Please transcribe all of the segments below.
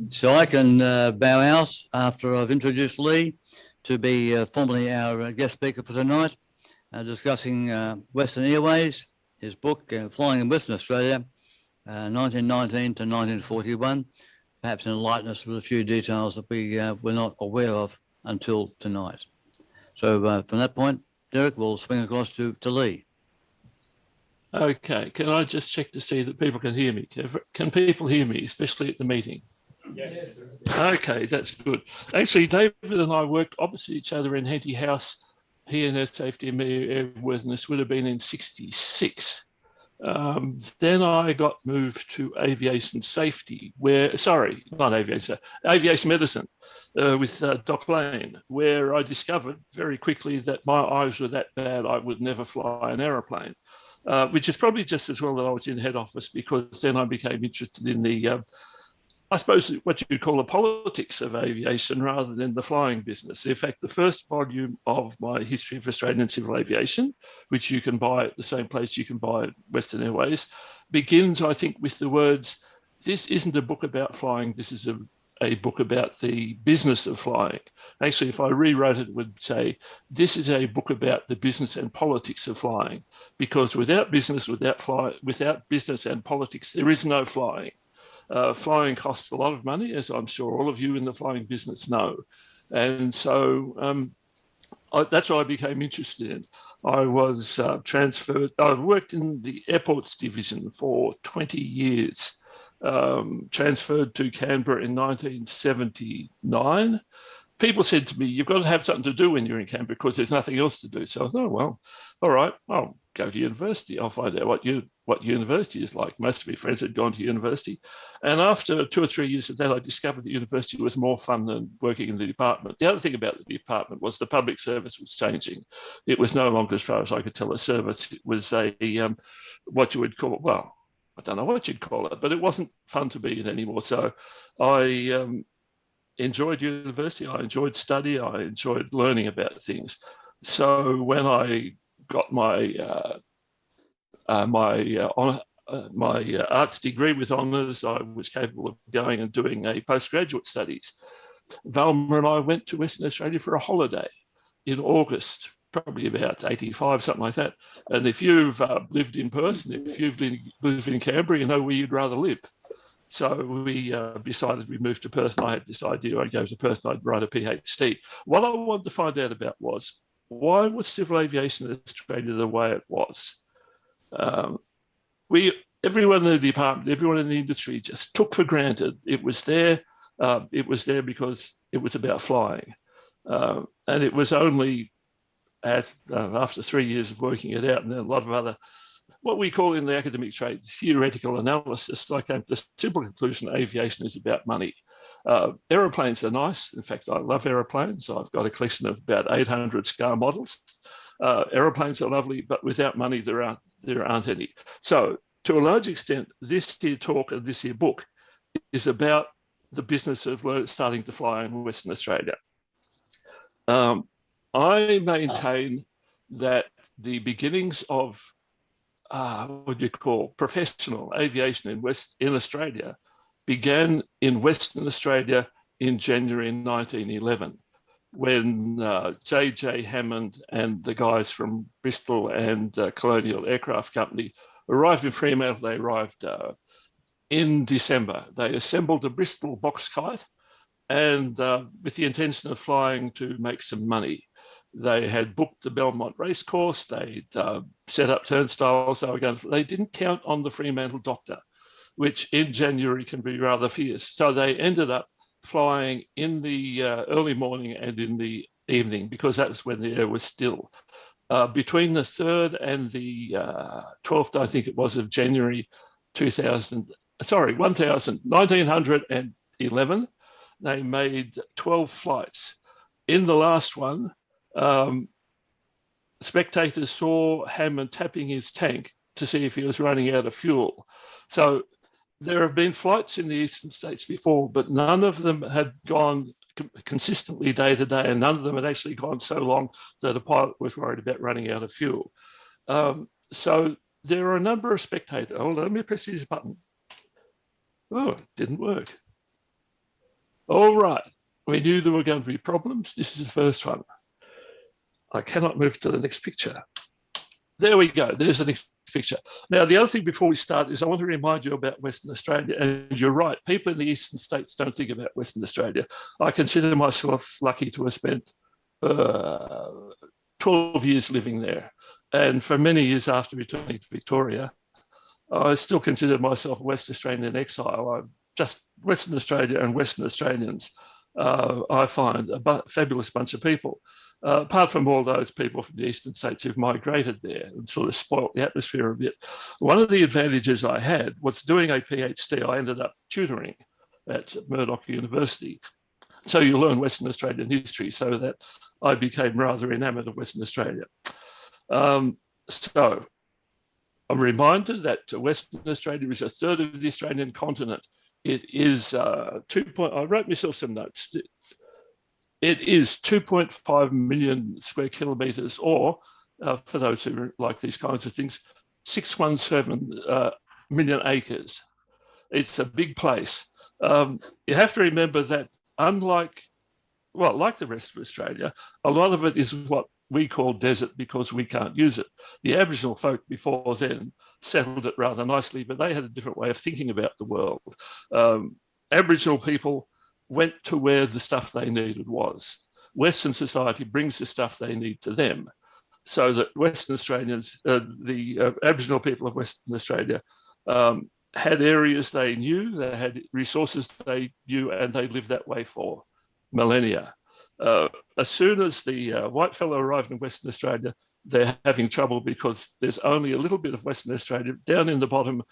So I can bow out after I've introduced Leigh to be formally our guest speaker for tonight, discussing Western Airways, his book, Flying in Western Australia, 1919 to 1941, perhaps enlighten us with a few details that we were not aware of until tonight. So from that point, Derek, we'll swing across to Leigh. Okay, can I just check to see that people can hear me? Can people hear me, especially at the meeting? Yes. Okay, that's good. Actually, David and I worked opposite each other in Henty House, he in Air Safety and me Airworthiness would have been in 66. Then I got moved to aviation safety, aviation medicine with Doc Lane, where I discovered very quickly that my eyes were that bad I would never fly an aeroplane, which is probably just as well that I was in head office, because then I became interested in the I suppose what you'd call the politics of aviation rather than the flying business. In fact, the first volume of my History of Australian Civil Aviation, which you can buy at the same place you can buy Western Airways, begins, I think, with the words, "This isn't a book about flying, this is a book about the business of flying." Actually, if I rewrote it, it would say, "This is a book about the business and politics of flying," because without business and politics, there is no flying. Flying costs a lot of money, as I'm sure all of you in the flying business know. And so that's what I became interested in. I was transferred, I worked in the airports division for 20 years, transferred to Canberra in 1979. People said to me, "You've got to have something to do when you're in Canberra because there's nothing else to do." So I thought, well, all right, I'll go to university. I'll find out what university is like. Most of my friends had gone to university. And after 2 or 3 years of that, I discovered that university was more fun than working in the department. The other thing about the department was the public service was changing. It was no longer, as far as I could tell, a service. It was what you would call, well, I don't know what you'd call it, but it wasn't fun to be in anymore. So I enjoyed university. I enjoyed study. I enjoyed learning about things. So when I got my arts degree with honours, I was capable of going and doing a postgraduate studies. Valma and I went to Western Australia for a holiday in August, probably about 85, something like that. And if you've lived in Perth, and if you've lived in Canberra, you know where you'd rather live. So we decided we moved to Perth, and I had this idea I'd go to Perth and I'd write a PhD. What I wanted to find out about was, why was civil aviation in Australia the way it was? Everyone in the department, everyone in the industry just took for granted it was there. It was there because it was about flying. And it was only after 3 years of working it out, and then a lot of other, what we call in the academic trade, theoretical analysis, I came to the simple conclusion aviation is about money. Aeroplanes are nice. In fact, I love aeroplanes. I've got a collection of about 800 SCAR models. Aeroplanes are lovely, but without money, there aren't any. So to a large extent, this here talk and this here book is about the business of starting to fly in Western Australia. I maintain that the beginnings of what do you call professional aviation in Australia began in Western Australia in January 1911, when J.J. Hammond and the guys from Bristol and Colonial Aircraft Company arrived in Fremantle. They arrived in December. They assembled a Bristol box kite, and with the intention of flying to make some money. They had booked the Belmont racecourse. They'd set up turnstiles. They didn't count on the Fremantle doctor, which in January can be rather fierce. So they ended up flying in the early morning and in the evening, because that was when the air was still. Between the 3rd and the 12th, I think it was, of January 1911, they made 12 flights. In the last one, spectators saw Hammond tapping his tank to see if he was running out of fuel. So there have been flights in the eastern states before, but none of them had gone consistently day to day, and none of them had actually gone so long that the pilot was worried about running out of fuel. So there are a number of spectators. Hold on, let me press this button. Oh, it didn't work. All right. We knew there were going to be problems. This is the first one. I cannot move to the next picture. There we go. There's the next picture. Now, the other thing before we start is I want to remind you about Western Australia. And you're right, people in the eastern states don't think about Western Australia. I consider myself lucky to have spent 12 years living there. And for many years after returning to Victoria, I still consider myself a West Australian in exile. I'm just Western Australia and Western Australians. I find a fabulous bunch of people. Apart from all those people from the eastern states who've migrated there and sort of spoilt the atmosphere a bit. One of the advantages I had was doing a PhD. I ended up tutoring at Murdoch University. So you learn Western Australian history, so that I became rather enamoured of Western Australia. So I'm reminded that Western Australia is a third of the Australian continent. It is I wrote myself some notes. It is 2.5 million square kilometres, or for those who like these kinds of things, 617 million acres. It's a big place. You have to remember that like the rest of Australia, a lot of it is what we call desert because we can't use it. The Aboriginal folk before then settled it rather nicely, but they had a different way of thinking about the world. Aboriginal people went to where the stuff they needed was. Western society brings the stuff they need to them, so that Western Australians, the Aboriginal people of Western Australia, had areas they knew, they had resources they knew, and they lived that way for millennia. As soon as the white fellow arrived in Western Australia, they're having trouble because there's only a little bit of Western Australia down in the bottom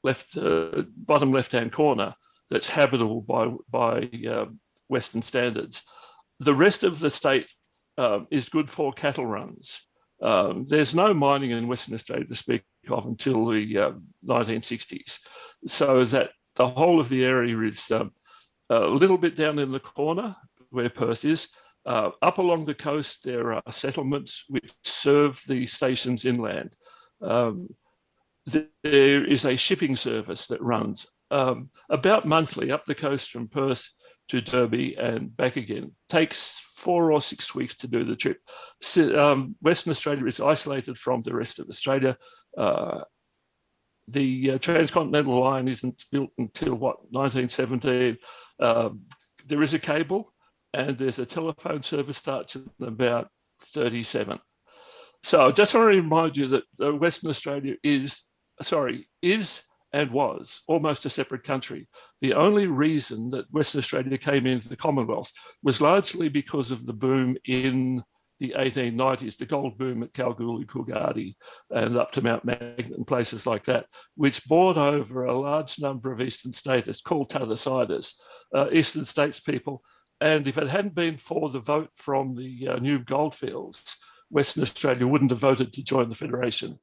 left-hand corner that's habitable by Western standards. The rest of the state is good for cattle runs. There's no mining in Western Australia to speak of until the 1960s, so that the whole of the area is a little bit down in the corner where Perth is. Up along the coast, there are settlements which serve the stations inland. There is a shipping service that runs about monthly up the coast from Perth to Derby and back again. Takes 4 or 6 weeks to do the trip. So, Western Australia is isolated from the rest of Australia. The transcontinental line isn't built until 1917. There is a cable, and there's a telephone service starts in about 37. So I just want to remind you that Western Australia is and was almost a separate country. The only reason that Western Australia came into the Commonwealth was largely because of the boom in the 1890s, the gold boom at Kalgoorlie, Coolgardie, and up to Mount Magnet and places like that, which brought over a large number of eastern staters called T'othersiders, eastern states people. And if it hadn't been for the vote from the new goldfields, Western Australia wouldn't have voted to join the Federation.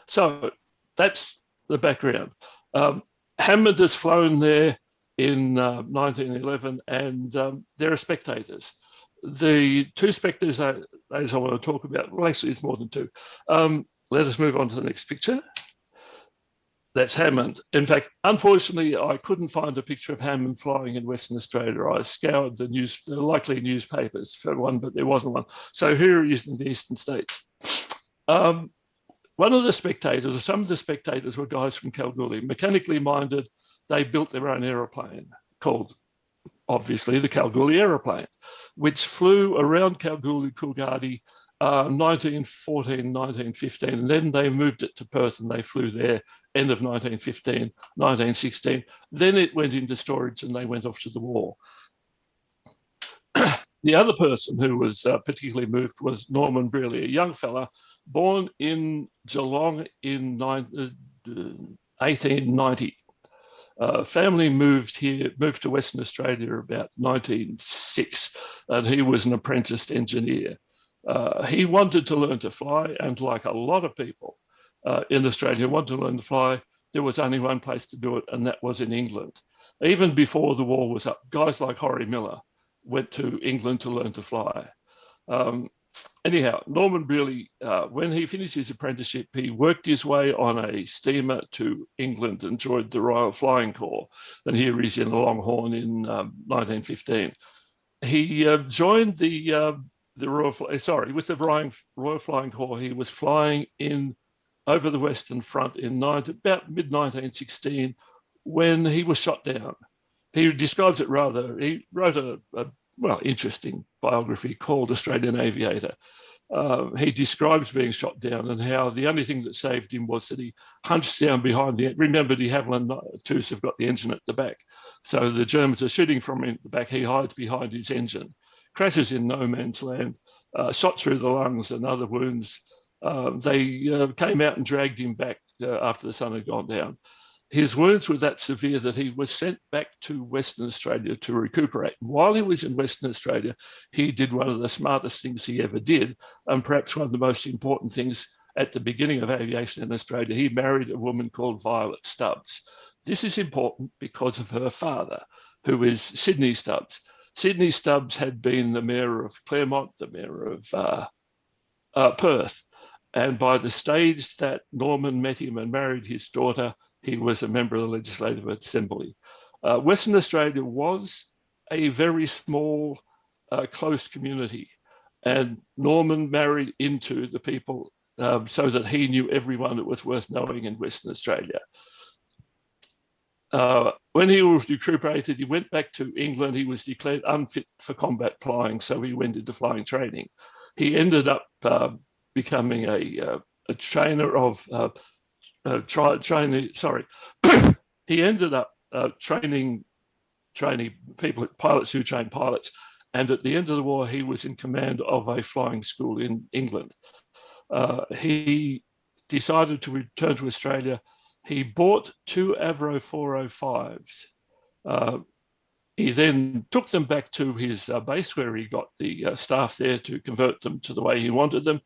So that's the background. Hammond has flown there in 1911, and there are spectators. The two spectators I want to talk about, well, actually, it's more than two. Let us move on to the next picture. That's Hammond. In fact, unfortunately, I couldn't find a picture of Hammond flying in Western Australia. I scoured the likely newspapers for one, but there wasn't one. So here he is in the eastern states. One of the spectators, or some of the spectators, were guys from Kalgoorlie, mechanically minded. They built their own aeroplane called, obviously, the Kalgoorlie aeroplane, which flew around Kalgoorlie, Coolgardie, 1914, 1915, and then they moved it to Perth and they flew there end of 1915, 1916. Then it went into storage and they went off to the war. The other person who was particularly moved was Norman Brearley, a young fella born in Geelong in 1890. Family moved to Western Australia about 1906, and he was an apprenticed engineer. He wanted to learn to fly, and like a lot of people in Australia who wanted to learn to fly, there was only one place to do it, and that was in England. Even before the war was up, guys like Horry Miller went to England to learn to fly. Anyhow, Norman really, when he finished his apprenticeship, he worked his way on a steamer to England and joined the Royal Flying Corps. And here he's in a Longhorn in 1915. He joined with the Royal Flying Corps. He was flying in over the Western Front in about mid-1916 when he was shot down. He describes it rather, he wrote a interesting biography called Australian Aviator. He describes being shot down and how the only thing that saved him was that he hunched down behind remember the Havilland twos have got the engine at the back. So the Germans are shooting from him at the back. He hides behind his engine, crashes in no man's land, shot through the lungs and other wounds. They came out and dragged him back after the sun had gone down. His wounds were that severe that he was sent back to Western Australia to recuperate. While he was in Western Australia, he did one of the smartest things he ever did, and perhaps one of the most important things at the beginning of aviation in Australia. He married a woman called Violet Stubbs. This is important because of her father, who is Sydney Stubbs. Sydney Stubbs had been the mayor of Claremont, the mayor of Perth. And by the stage that Norman met him and married his daughter, he was a member of the Legislative Assembly. Western Australia was a very small, close community. And Norman married into the people so that he knew everyone that was worth knowing in Western Australia. When he was recuperated, he went back to England. He was declared unfit for combat flying, so he went into flying training. He ended up becoming a trainer of he ended up training people, pilots who train pilots. And at the end of the war, he was in command of a flying school in England. He decided to return to Australia. He bought 2 Avro 405s. He then took them back to his base where he got the staff there to convert them to the way he wanted them.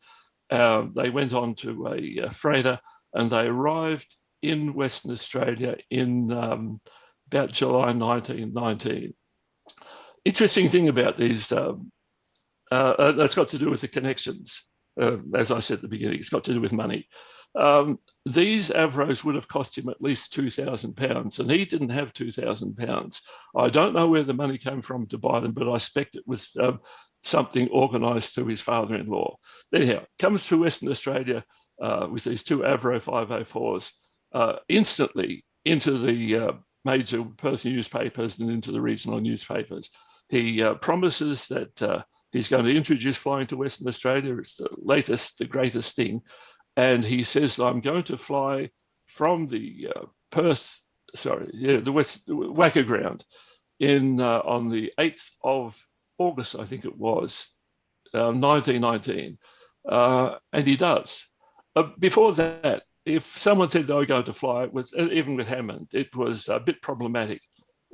They went on to a freighter and they arrived in Western Australia in about July 1919. Interesting thing about these, that's got to do with the connections. As I said at the beginning, it's got to do with money. These Avros would have cost him at least £2,000, and he didn't have £2,000. I don't know where the money came from to buy them, but I suspect it was something organised through his father-in-law. Anyhow, comes to Western Australia with these 2 Avro 504s, instantly into the major Perth newspapers and into the regional newspapers. He promises that he's going to introduce flying to Western Australia. It's the latest, the greatest thing. And he says, I'm going to fly from the the Wacker ground on the 8th of August, I think it was, 1919. And he does. Before that, if someone said they were going to fly, even with Hammond, it was a bit problematic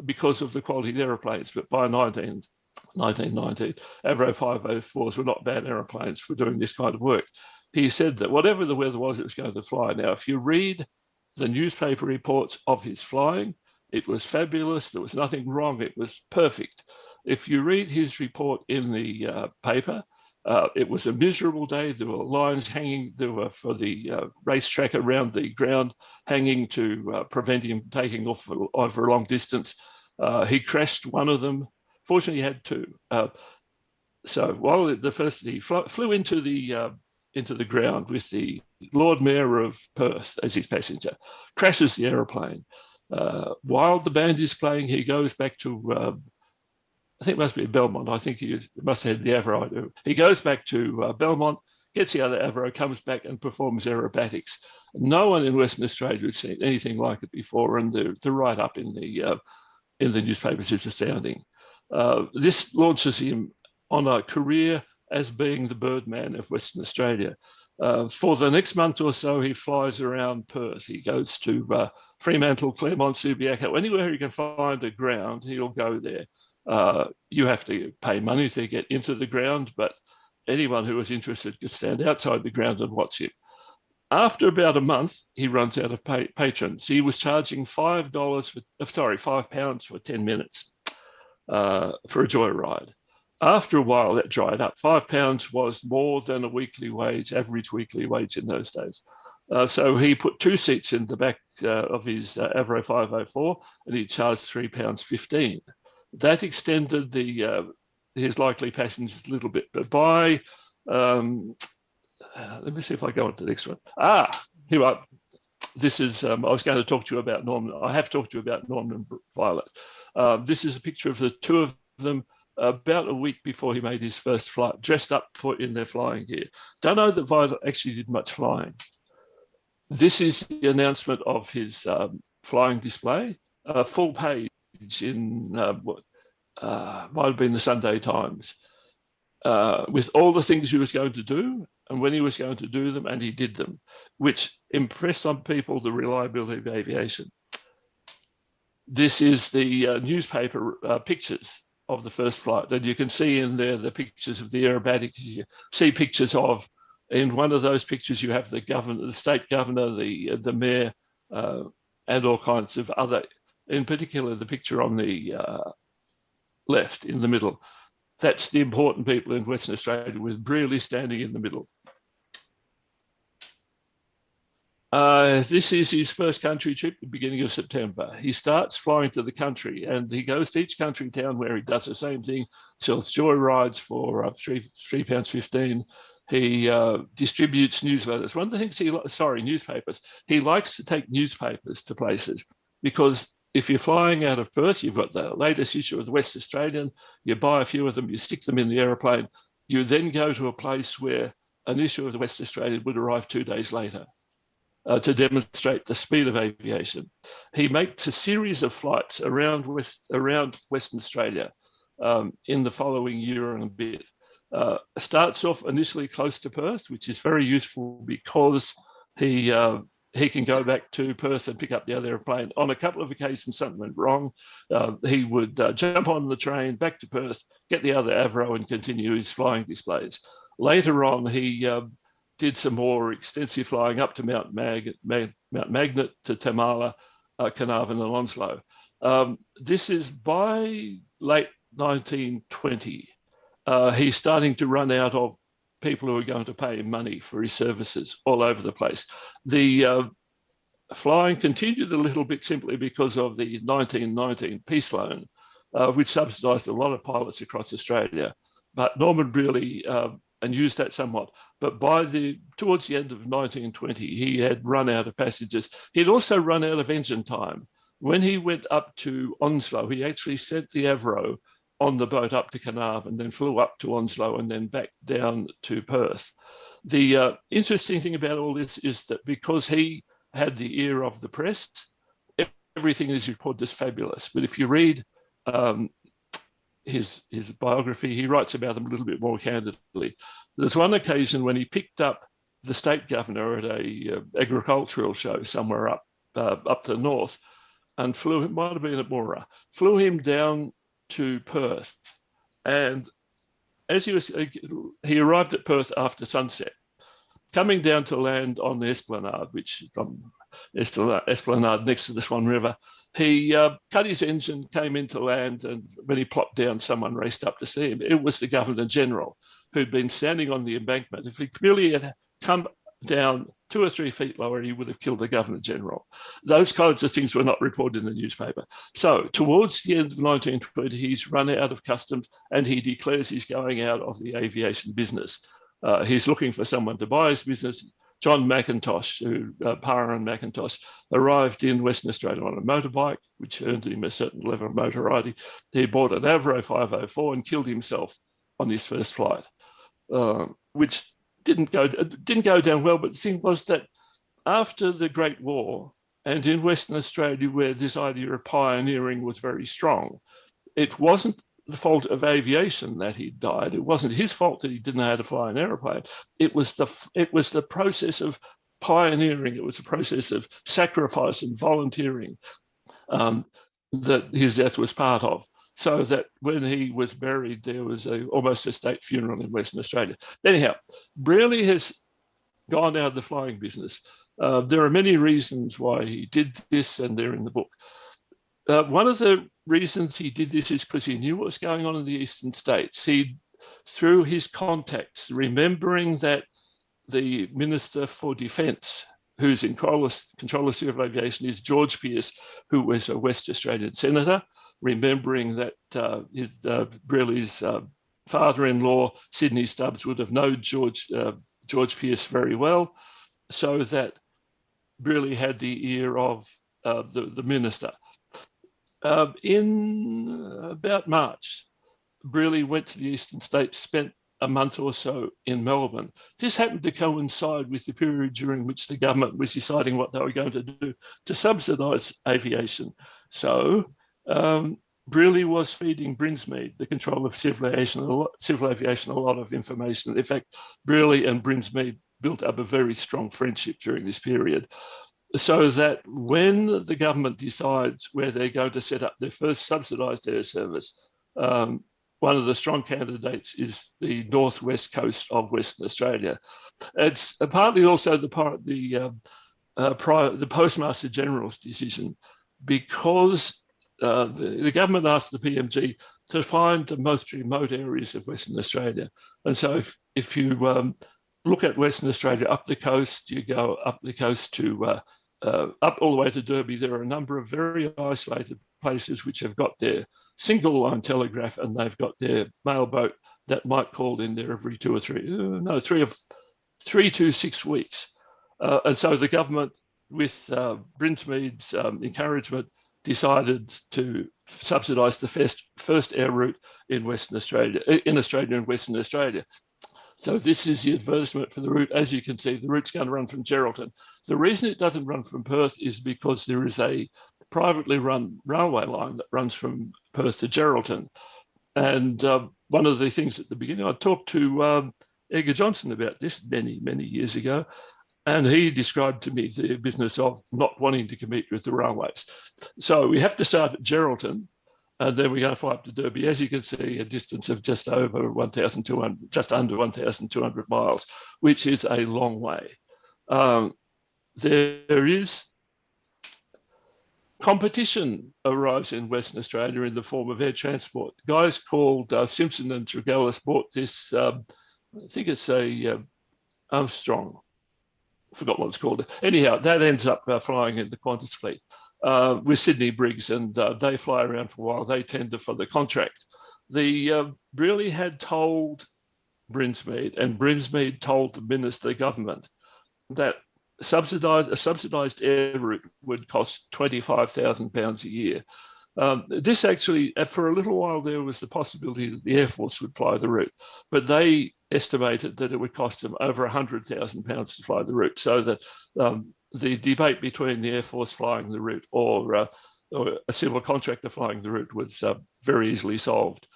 because of the quality of the aeroplanes. But by 1919, Avro 504s were not bad aeroplanes for doing this kind of work. He said that whatever the weather was, it was going to fly. Now, if you read the newspaper reports of his flying, it was fabulous. There was nothing wrong. It was perfect. If you read his report in the paper, it was a miserable day. There were lines hanging. There were for the racetrack around the ground hanging to prevent him taking off over a long distance. He crashed one of them. Fortunately, he had 2. So while he flew into the ground with the Lord Mayor of Perth as his passenger, crashes the aeroplane. While the band is playing, he goes back to I think it must be Belmont. I think he must have had the Avro. I do. He goes back to Belmont, gets the other Avro, comes back and performs aerobatics. No one in Western Australia had seen anything like it before, and the write-up in the newspapers is astounding. This launches him on a career as being the Birdman of Western Australia. For the next month or so, he flies around Perth. He goes to Fremantle, Claremont, Subiaco, anywhere he can find a ground, he'll go there. You have to pay money to get into the ground, but anyone who is interested could stand outside the ground and watch him. After about a month, he runs out of patrons. He was charging £5 for 10 minutes for a joyride. After a while, that dried up. £5 was more than a weekly wage, average weekly wage in those days. So he put 2 seats in the back of his Avro 504, and he charged £3.15. That extended his likely passengers a little bit. But by, let me see if I go on to the next one. Here I This is, I was going to talk to you about Norman. I have talked to you about Norman Violet. This is a picture of the two of them about a week before he made his first flight, dressed up in their flying gear. Don't know that Violet actually did much flying. This is the announcement of his flying display, full page in what might have been the Sunday Times, with all the things he was going to do and when he was going to do them, and he did them, which impressed on people the reliability of aviation. This is the newspaper pictures of the first flight, and you can see in there the pictures of the aerobatics. You see pictures of, in one of those pictures, you have the governor, the state governor, the mayor, and all kinds of other, in particular, the picture on the left in the middle. That's the important people in Western Australia, with Brearley standing in the middle. This is his first country trip, the beginning of September. He starts flying to the country, and he goes to each country town where he does the same thing, sells joy rides for £3.15. He distributes newsletters. One of the things newspapers. He likes to take newspapers to places, because if you're flying out of Perth, you've got the latest issue of the West Australian, you buy a few of them, you stick them in the aeroplane, you then go to a place where an issue of the West Australian would arrive 2 days later. To demonstrate the speed of aviation. He makes a series of flights around Western Australia in the following year and a bit. Starts off initially close to Perth, which is very useful because he can go back to Perth and pick up the other airplane. On a couple of occasions, something went wrong. He would jump on the train back to Perth, get the other Avro, and continue his flying displays. Later on, he did some more extensive flying up to Mount Magnet, to Tamala, Carnarvon, and Onslow. This is by late 1920. He's starting to run out of people who are going to pay him money for his services all over the place. The flying continued a little bit simply because of the 1919 peace loan, which subsidised a lot of pilots across Australia. But Norman Brearley and used that somewhat. But towards the end of 1920, he had run out of passengers. He'd also run out of engine time. When he went up to Onslow, he actually sent the Avro on the boat up to Carnarvon, then flew up to Onslow and then back down to Perth. The interesting thing about all this is that because he had the ear of the press, everything is reported as fabulous. But if you read his biography, he writes about them a little bit more candidly. There's one occasion when he picked up the state governor at a agricultural show somewhere up to the north, and flew him, might have been at Moora, flew him down to Perth. And as he arrived at Perth after sunset, coming down to land on the Esplanade, which Esplanade next to the Swan River, he cut his engine, came into land, and when he plopped down, someone raced up to see him. It was the Governor General, who'd been standing on the embankment. If he really had come down 2 or 3 feet lower, he would have killed the Governor General. Those kinds of things were not reported in the newspaper. So towards the end of 1920, he's run out of customs, and he declares he's going out of the aviation business. He's looking for someone to buy his business. John McIntosh, Parra and McIntosh, arrived in Western Australia on a motorbike, which earned him a certain level of notoriety. He bought an Avro 504 and killed himself on his first flight, which didn't go down well. But the thing was that after the Great War, and in Western Australia, where this idea of pioneering was very strong, it wasn't the fault of aviation that he died. It wasn't his fault that he didn't know how to fly an aeroplane. It was the process of pioneering. It was a process of sacrifice and volunteering that his death was part of. So that when he was buried, there was almost a state funeral in Western Australia. Anyhow, Brearley has gone out of the flying business. There are many reasons why he did this, and they're in the book. one of the reasons he did this is because he knew what was going on in the eastern states. He, through his contacts, remembering that the Minister for Defence, who's in control of civil aviation, is George Pearce, who was a West Australian senator, remembering that Brearley's father-in-law, Sydney Stubbs, would have known George Pearce very well, so that Brearley had the ear of the minister. In about March, Brearley went to the eastern states, spent a month or so in Melbourne. This happened to coincide with the period during which the government was deciding what they were going to do to subsidise aviation. So Brearley was feeding Brinsmead, the control of civil aviation, a lot of information. In fact, Brearley and Brinsmead built up a very strong friendship during this period, so that when the government decides where they're going to set up their first subsidised air service, one of the strong candidates is the northwest coast of Western Australia. It's partly also the Postmaster General's decision, because the government asked the PMG to find the most remote areas of Western Australia. And so if you look at Western Australia up the coast, you go up the coast to up all the way to Derby, there are a number of very isolated places which have got their single line telegraph, and they've got their mailboat that might call in there every 2 or 3 to 6 weeks. And so the government, with Brinsmead's encouragement, decided to subsidise the first air route in Australia and Western Australia. So this is the advertisement for the route. As you can see, the route's going to run from Geraldton. The reason it doesn't run from Perth is because there is a privately run railway line that runs from Perth to Geraldton. And one of the things at the beginning, I talked to Edgar Johnson about this many, many years ago, and he described to me the business of not wanting to compete with the railways. So we have to start at Geraldton, and then we're going to fly up to Derby. As you can see, a distance of just over 1,200, just under 1,200 miles, which is a long way. There is competition arrives in Western Australia in the form of air transport. Guys called Simpson and Tregellis bought this, I think it's a Armstrong, I forgot what it's called. Anyhow, that ends up flying in the Qantas fleet with Sydney Briggs, and they fly around for a while. They tender for the contract. The Brearley had told Brinsmead, and Brinsmead told the Minister government that a subsidised air route would cost £25,000 a year. This actually, for a little while, there was the possibility that the Air Force would fly the route, but they estimated that it would cost them over £100,000 to fly the route, so that the debate between the Air Force flying the route or a civil contractor flying the route was very easily solved.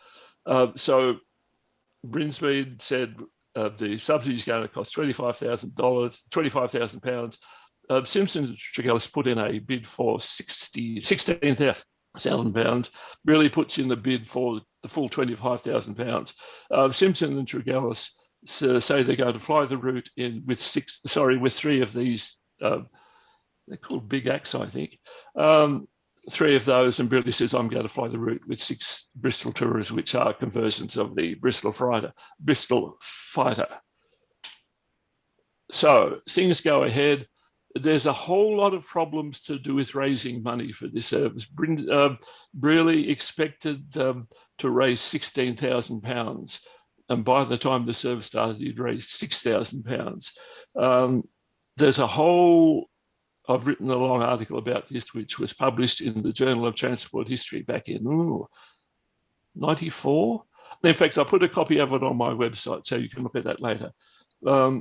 So Brinsmead said the subsidy is going to cost £25,000. Simpson and Tregellis put in a bid for £16,000. Really puts in the bid for the full £25,000. Simpson and Tregellis say they're going to fly the route with three of these. They're called Big Axe, I think. 3 of those, and Brearley says, I'm going to fly the route with 6 Bristol Tourers, which are conversions of the Bristol Fighter. So things go ahead. There's a whole lot of problems to do with raising money for this service. Brearley expected to raise £16,000, and by the time the service started, he'd raised £6,000. There's a whole, I've written a long article about this, which was published in the Journal of Transport History back in 94. In fact, I put a copy of it on my website, so you can look at that later. A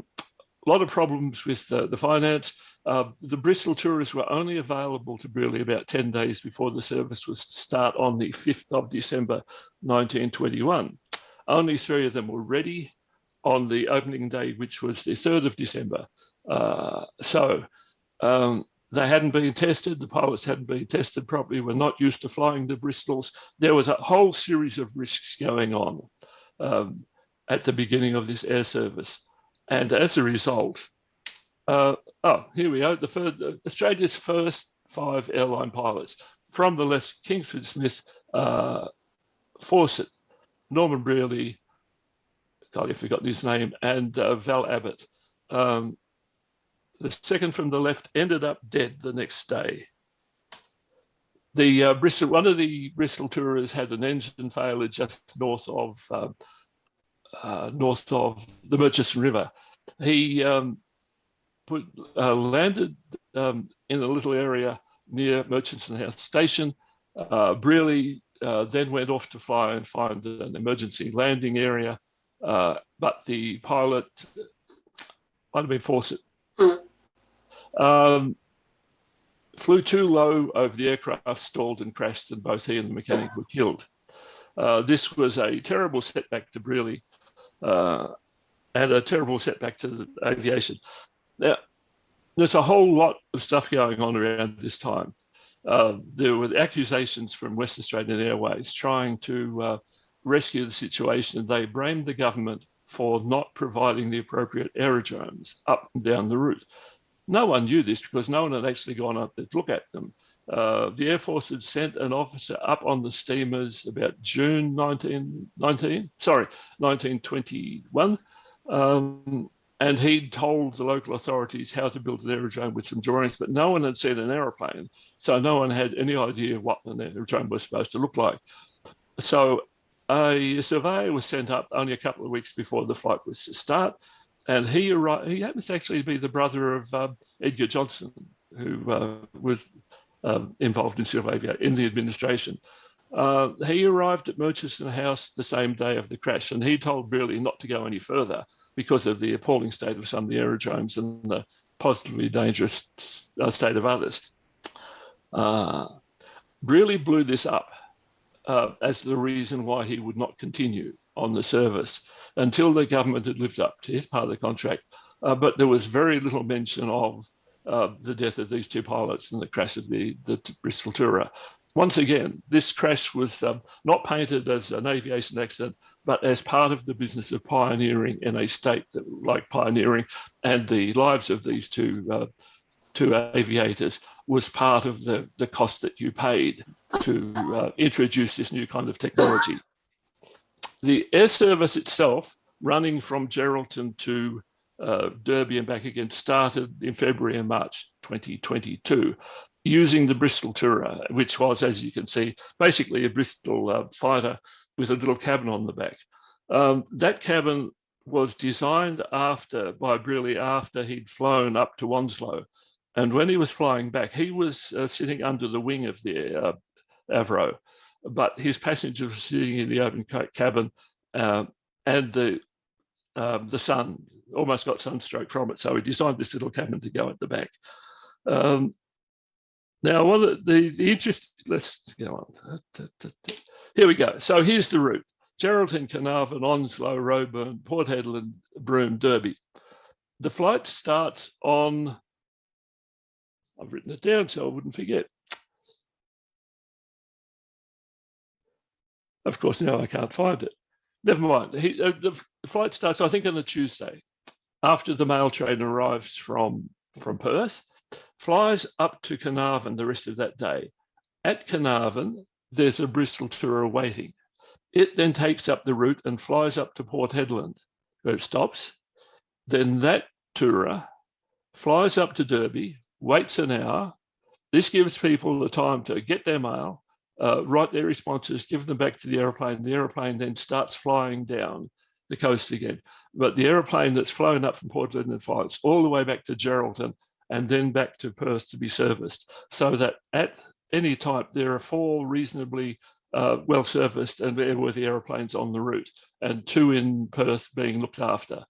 lot of problems with the finance. The Bristol Tourists were only available to Brearley about 10 days before the service was to start on the 5th of December, 1921. Only 3 of them were ready on the opening day, which was the 3rd of December. They hadn't been tested. The pilots hadn't been tested properly, were not used to flying the Bristols. There was a whole series of risks going on at the beginning of this air service. And as a result, here we go, Australia's first 5 airline pilots. from the left, Kingsford Smith, Fawcett, Norman Brearley, I forgot his name, and Val Abbott. The second from the left ended up dead the next day. One of the Bristol tourers had an engine failure just north of the Murchison River. He landed in a little area near Murchison House Station. Brearley then went off to fly and find an emergency landing area, but the pilot, might have been Fawcett, flew too low over the aircraft, stalled and crashed, and both he and the mechanic were killed. This was a terrible setback to Brearley and a terrible setback to the aviation. Now, there's a whole lot of stuff going on around this time. There were accusations from West Australian Airways trying to rescue the situation. They blamed the government for not providing the appropriate aerodromes up and down the route. No one knew this because no one had actually gone up there to look at them. The Air Force had sent an officer up on the steamers about June 1921, and he'd told the local authorities how to build an aerodrome with some drawings, but no one had seen an aeroplane, so no one had any idea what an aerodrome was supposed to look like. So a surveyor was sent up only a couple of weeks before the flight was to start, and he arrived. He happens to actually be the brother of Edgar Johnson, who was involved in civil aviation in the administration. He arrived at Murchison House the same day of the crash, and he told Brearley not to go any further because of the appalling state of some of the aerodromes and the positively dangerous state of others. Brearley blew this up as the reason why he would not continue on the service until the government had lived up to his part of the contract. But there was very little mention of the death of these two pilots and the crash of the Bristol tourer. Once again, this crash was not painted as an aviation accident, but as part of the business of pioneering in a state that, like pioneering, and the lives of these two aviators was part of the cost that you paid to introduce this new kind of technology. The air service itself, running from Geraldton to Derby and back again, started in February and March 2022, using the Bristol tourer, which was, as you can see, basically a Bristol fighter with a little cabin on the back. That cabin was designed by Brearley after he'd flown up to Onslow. And when he was flying back, he was sitting under the wing of the Avro, but his passengers were sitting in the open cabin, and the sun almost got sunstroke from it. So he designed this little cabin to go at the back. Now, one of the interest, let's go on. Here we go. So here's the route: Geraldton, Carnarvon, Onslow, Roebourne, Port Hedland, Broome, Derby. The flight starts on, I've written it down so I wouldn't forget. Of course, now I can't find it. Never mind. The flight starts, I think, on a Tuesday after the mail train arrives from Perth, flies up to Carnarvon the rest of that day. At Carnarvon, there's a Bristol tourer waiting. It then takes up the route and flies up to Port Hedland, where it stops. Then that tourer flies up to Derby, waits an hour. This gives people the time to get their mail, write their responses, give them back to the aeroplane. The aeroplane then starts flying down the coast again. But the aeroplane that's flown up from Port Hedland flies all the way back to Geraldton and then back to Perth to be serviced, so that at any time there are 4 reasonably well-serviced and airworthy aeroplanes on the route, and 2 in Perth being looked after.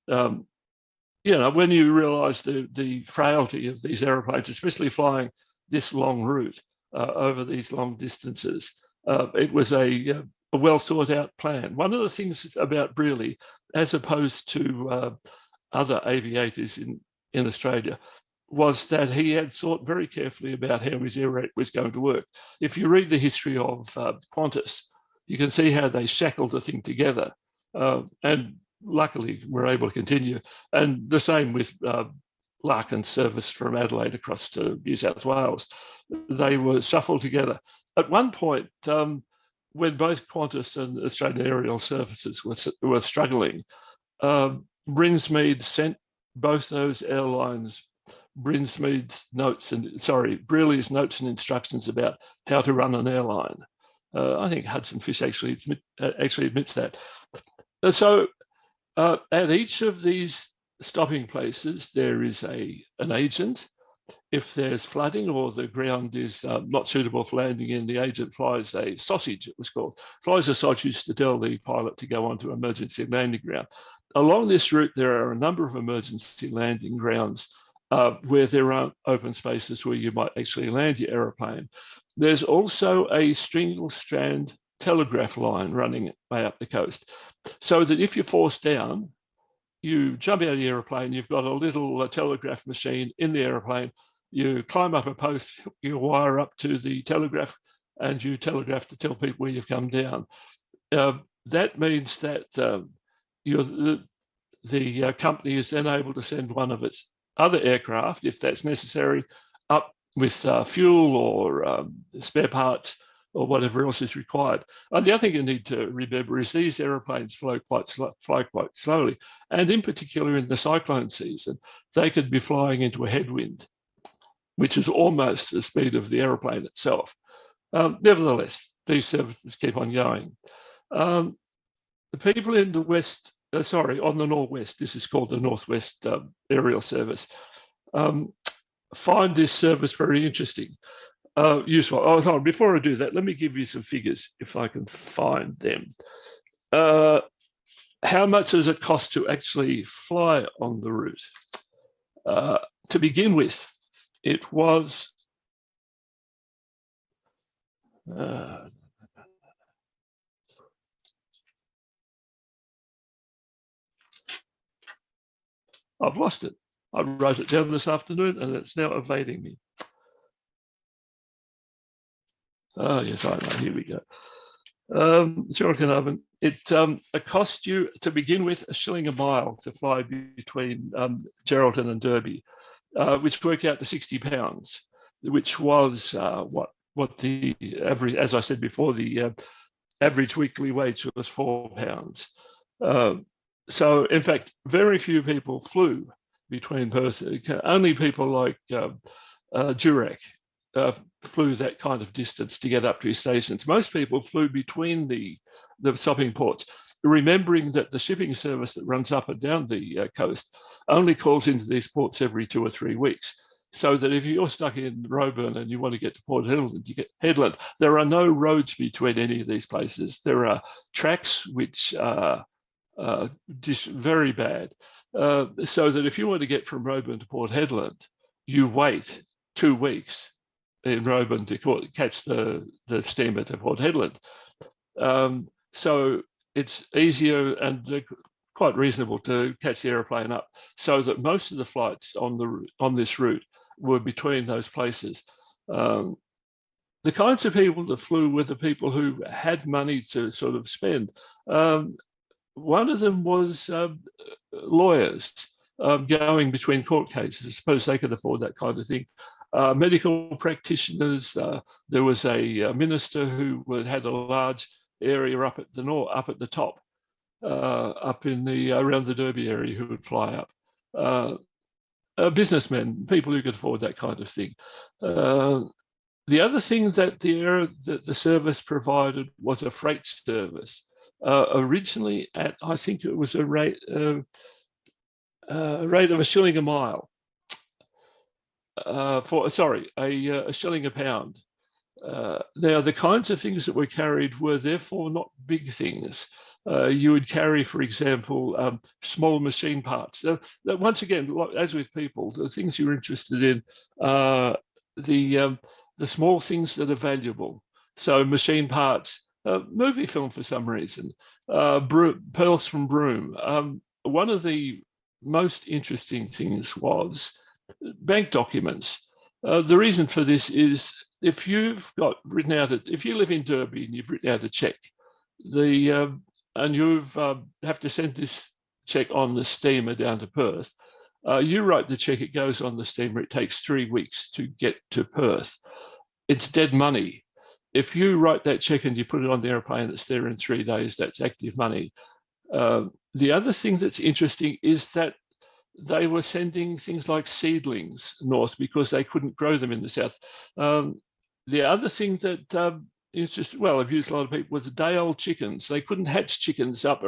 When you realise the frailty of these aeroplanes, especially flying this long route over these long distances, it was a well thought out plan. One of the things about Brearley, as opposed to other aviators in Australia, was that he had thought very carefully about how his air rate was going to work. If you read the history of Qantas, you can see how they shackled the thing together, and luckily we're able to continue. And the same with Larkin service from Adelaide across to New South Wales. They were shuffled together. At one point, when both Qantas and Australian Aerial Services were struggling, Brinsmead sent both those airlines Brinsmead's notes Brearley's notes and instructions about how to run an airline. I think Hudson Fish actually admits that. So at each of these stopping places, there is an agent. If there's flooding or the ground is not suitable for landing in, the agent flies a sausage, it was called. Flies a sausage to tell the pilot to go on to emergency landing ground. Along this route, there are a number of emergency landing grounds where there aren't open spaces where you might actually land your aeroplane. There's also a single strand telegraph line running way up the coast, so that if you're forced down, you jump out of the aeroplane, you've got a little telegraph machine in the aeroplane, you climb up a post, you wire up to the telegraph, and you telegraph to tell people where you've come down. That means that the company is then able to send one of its other aircraft, if that's necessary, up with fuel or spare parts or whatever else is required. And the other thing you need to remember is these aeroplanes fly quite slowly, and in particular in the cyclone season, they could be flying into a headwind, which is almost the speed of the aeroplane itself. Nevertheless, these services keep on going. The people in the west, on the northwest, this is called the Northwest Aerial Service, find this service very interesting. Useful. Oh, hold on. Before I do that, let me give you some figures if I can find them. How much does it cost to actually fly on the route? To begin with, it was I've lost it. I wrote it down this afternoon and it's now evading me. Oh, yes, I know. Here we go. It cost you, to begin with, $1 a mile to fly between Geraldton and Derby, which worked out to £60, which was what the average, as I said before, the average weekly wage was £4. So, in fact, very few people flew between Perth. Only people like Durack flew that kind of distance to get up to his stations. Most people flew between the stopping ports, remembering that the shipping service that runs up and down the coast only calls into these ports every 2 or 3 weeks. So that if you're stuck in Roebourne and you want to get to Port Hedland, you get Headland. There are no roads between any of these places. There are tracks which are just very bad. So that if you want to get from Roebourne to Port Hedland, you wait 2 weeks in Roebourne to catch the steamer to Port Hedland. So it's easier and quite reasonable to catch the aeroplane up, so that most of the flights on this route were between those places. The kinds of people that flew were the people who had money to sort of spend. One of them was lawyers going between court cases. I suppose they could afford that kind of thing. Medical practitioners. There was a minister who had a large area up at the top, up in around the Derby area, who would fly up. Businessmen, people who could afford that kind of thing. The other thing that the service provided was a freight service. Originally at, I think it was a rate of $1 a mile. $1 a pound. Now, the kinds of things that were carried were therefore not big things. You would carry, for example, small machine parts. Once again, as with people, the things you're interested in are the small things that are valuable. So machine parts, movie film for some reason, pearls from Broome. One of the most interesting things was bank documents. The reason for this is if you've got written out, if you live in Derby and you've written out a check, and you have to send this check on the steamer down to Perth, You write the check, it goes on the steamer, it takes 3 weeks to get to Perth. It's dead money. If you write that check and you put it on the airplane, it's there in 3 days, that's active money. The other thing that's interesting is that they were sending things like seedlings north because they couldn't grow them in the south. The other thing that amused a lot of people was day-old chickens. They couldn't hatch chickens up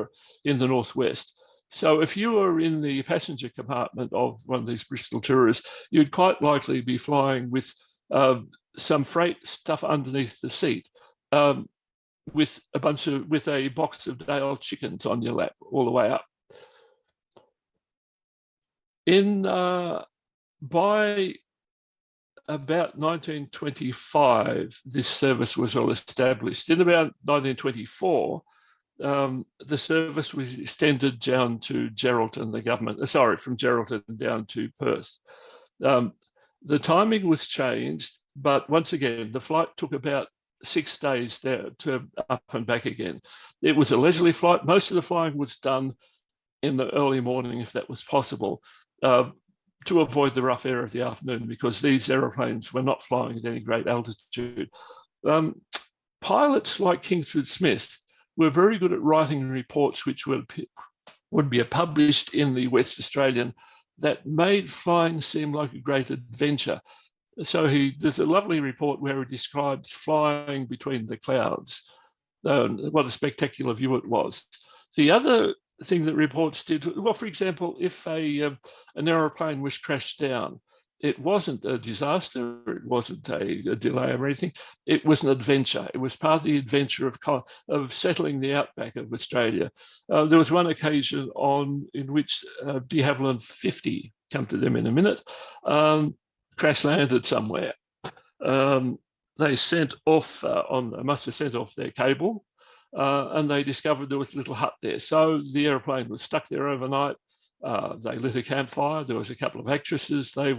in the northwest. So if you were in the passenger compartment of one of these Bristol tours, you'd quite likely be flying with some freight stuff underneath the seat, with a box of day-old chickens on your lap all the way up. By about 1925, this service was well established. In about 1924, the service was extended down to Geraldton, from Geraldton down to Perth. The timing was changed, but once again, the flight took about 6 days there to up and back again. It was a leisurely flight. Most of the flying was done in the early morning, if that was possible, to avoid the rough air of the afternoon, because these aeroplanes were not flying at any great altitude. Pilots like Kingsford Smith were very good at writing reports which would be published in the West Australian that made flying seem like a great adventure. So there's a lovely report where he describes flying between the clouds, what a spectacular view it was. The other thing that reports did, well, for example, if an aeroplane was crashed down, it wasn't a disaster, it wasn't a delay or anything, it was an adventure. It was part of the adventure of settling the outback of Australia. There was one occasion in which de Havilland 50, come to them in a minute, crash landed somewhere. They sent off, must have sent off their cable, and they discovered there was a little hut there. So the aeroplane was stuck there overnight. They lit a campfire. There was a couple of actresses. They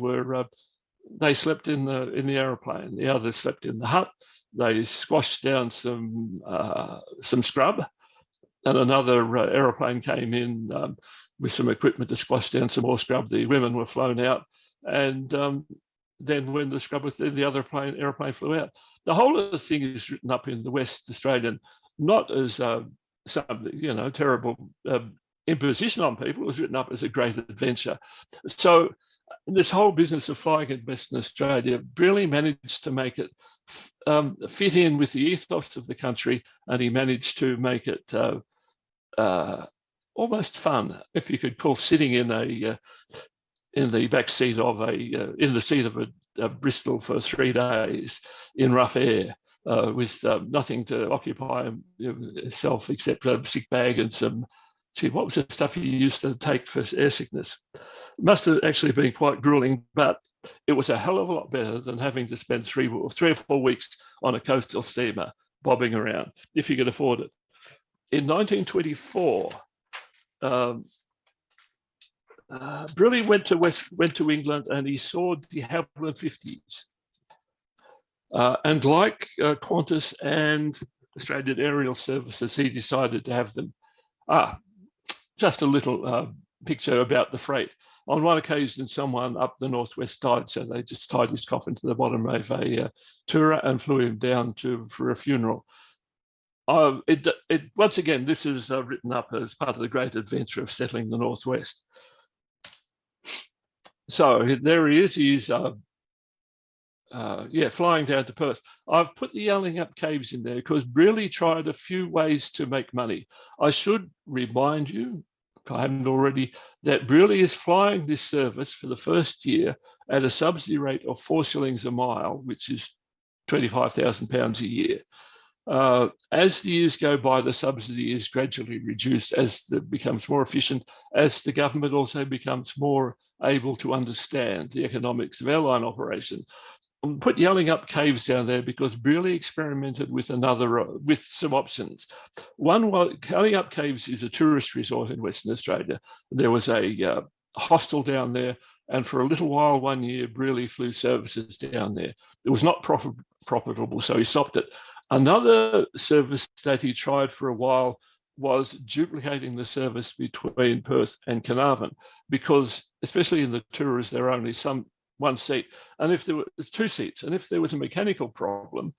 slept in the aeroplane. The others slept in the hut. They squashed down some scrub, and another aeroplane came in with some equipment to squash down some more scrub. The women were flown out, and then when the scrub was there, the other aeroplane flew out. The whole of the thing is written up in the West Australian, not as some terrible imposition on people. It was written up as a great adventure. So this whole business of flying in Western Australia really managed to make it fit in with the ethos of the country, and he managed to make it almost fun, if you could call sitting in the back seat of in the seat of a Bristol for 3 days in rough air, with nothing to occupy himself except a sick bag and some. What was the stuff you used to take for air sickness? It must have actually been quite grueling, but it was a hell of a lot better than having to spend 3 or 4 weeks on a coastal steamer bobbing around, if you could afford it. In 1924, Briley went to England, and he saw de Havilland 50s. And like Qantas and Australian Aerial Services, he decided to have them. Just a little picture about the freight. On one occasion, someone up the northwest died, so they just tied his coffin to the bottom of a tourer and flew him down for a funeral. Once again, this is written up as part of the great adventure of settling the northwest. So there he is. He's flying down to Perth. I've put the Yelling Up Caves in there because Brearley tried a few ways to make money. I should remind you, if I haven't already, that Brearley is flying this service for the first year at a subsidy rate of 4 shillings a mile, which is £25,000 a year. As the years go by, the subsidy is gradually reduced as it becomes more efficient, as the government also becomes more able to understand the economics of airline operation. Put Yelling Up Caves down there because Brearley experimented with some options. One, Yelling Up Caves is a tourist resort in Western Australia. There was a hostel down there, and for a little while one year, Brearley flew services down there. It was not profitable, so he stopped it. Another service that he tried for a while was duplicating the service between Perth and Carnarvon, because especially in the tourers, there are only one seat, and if there was two seats, and if there was a mechanical problem,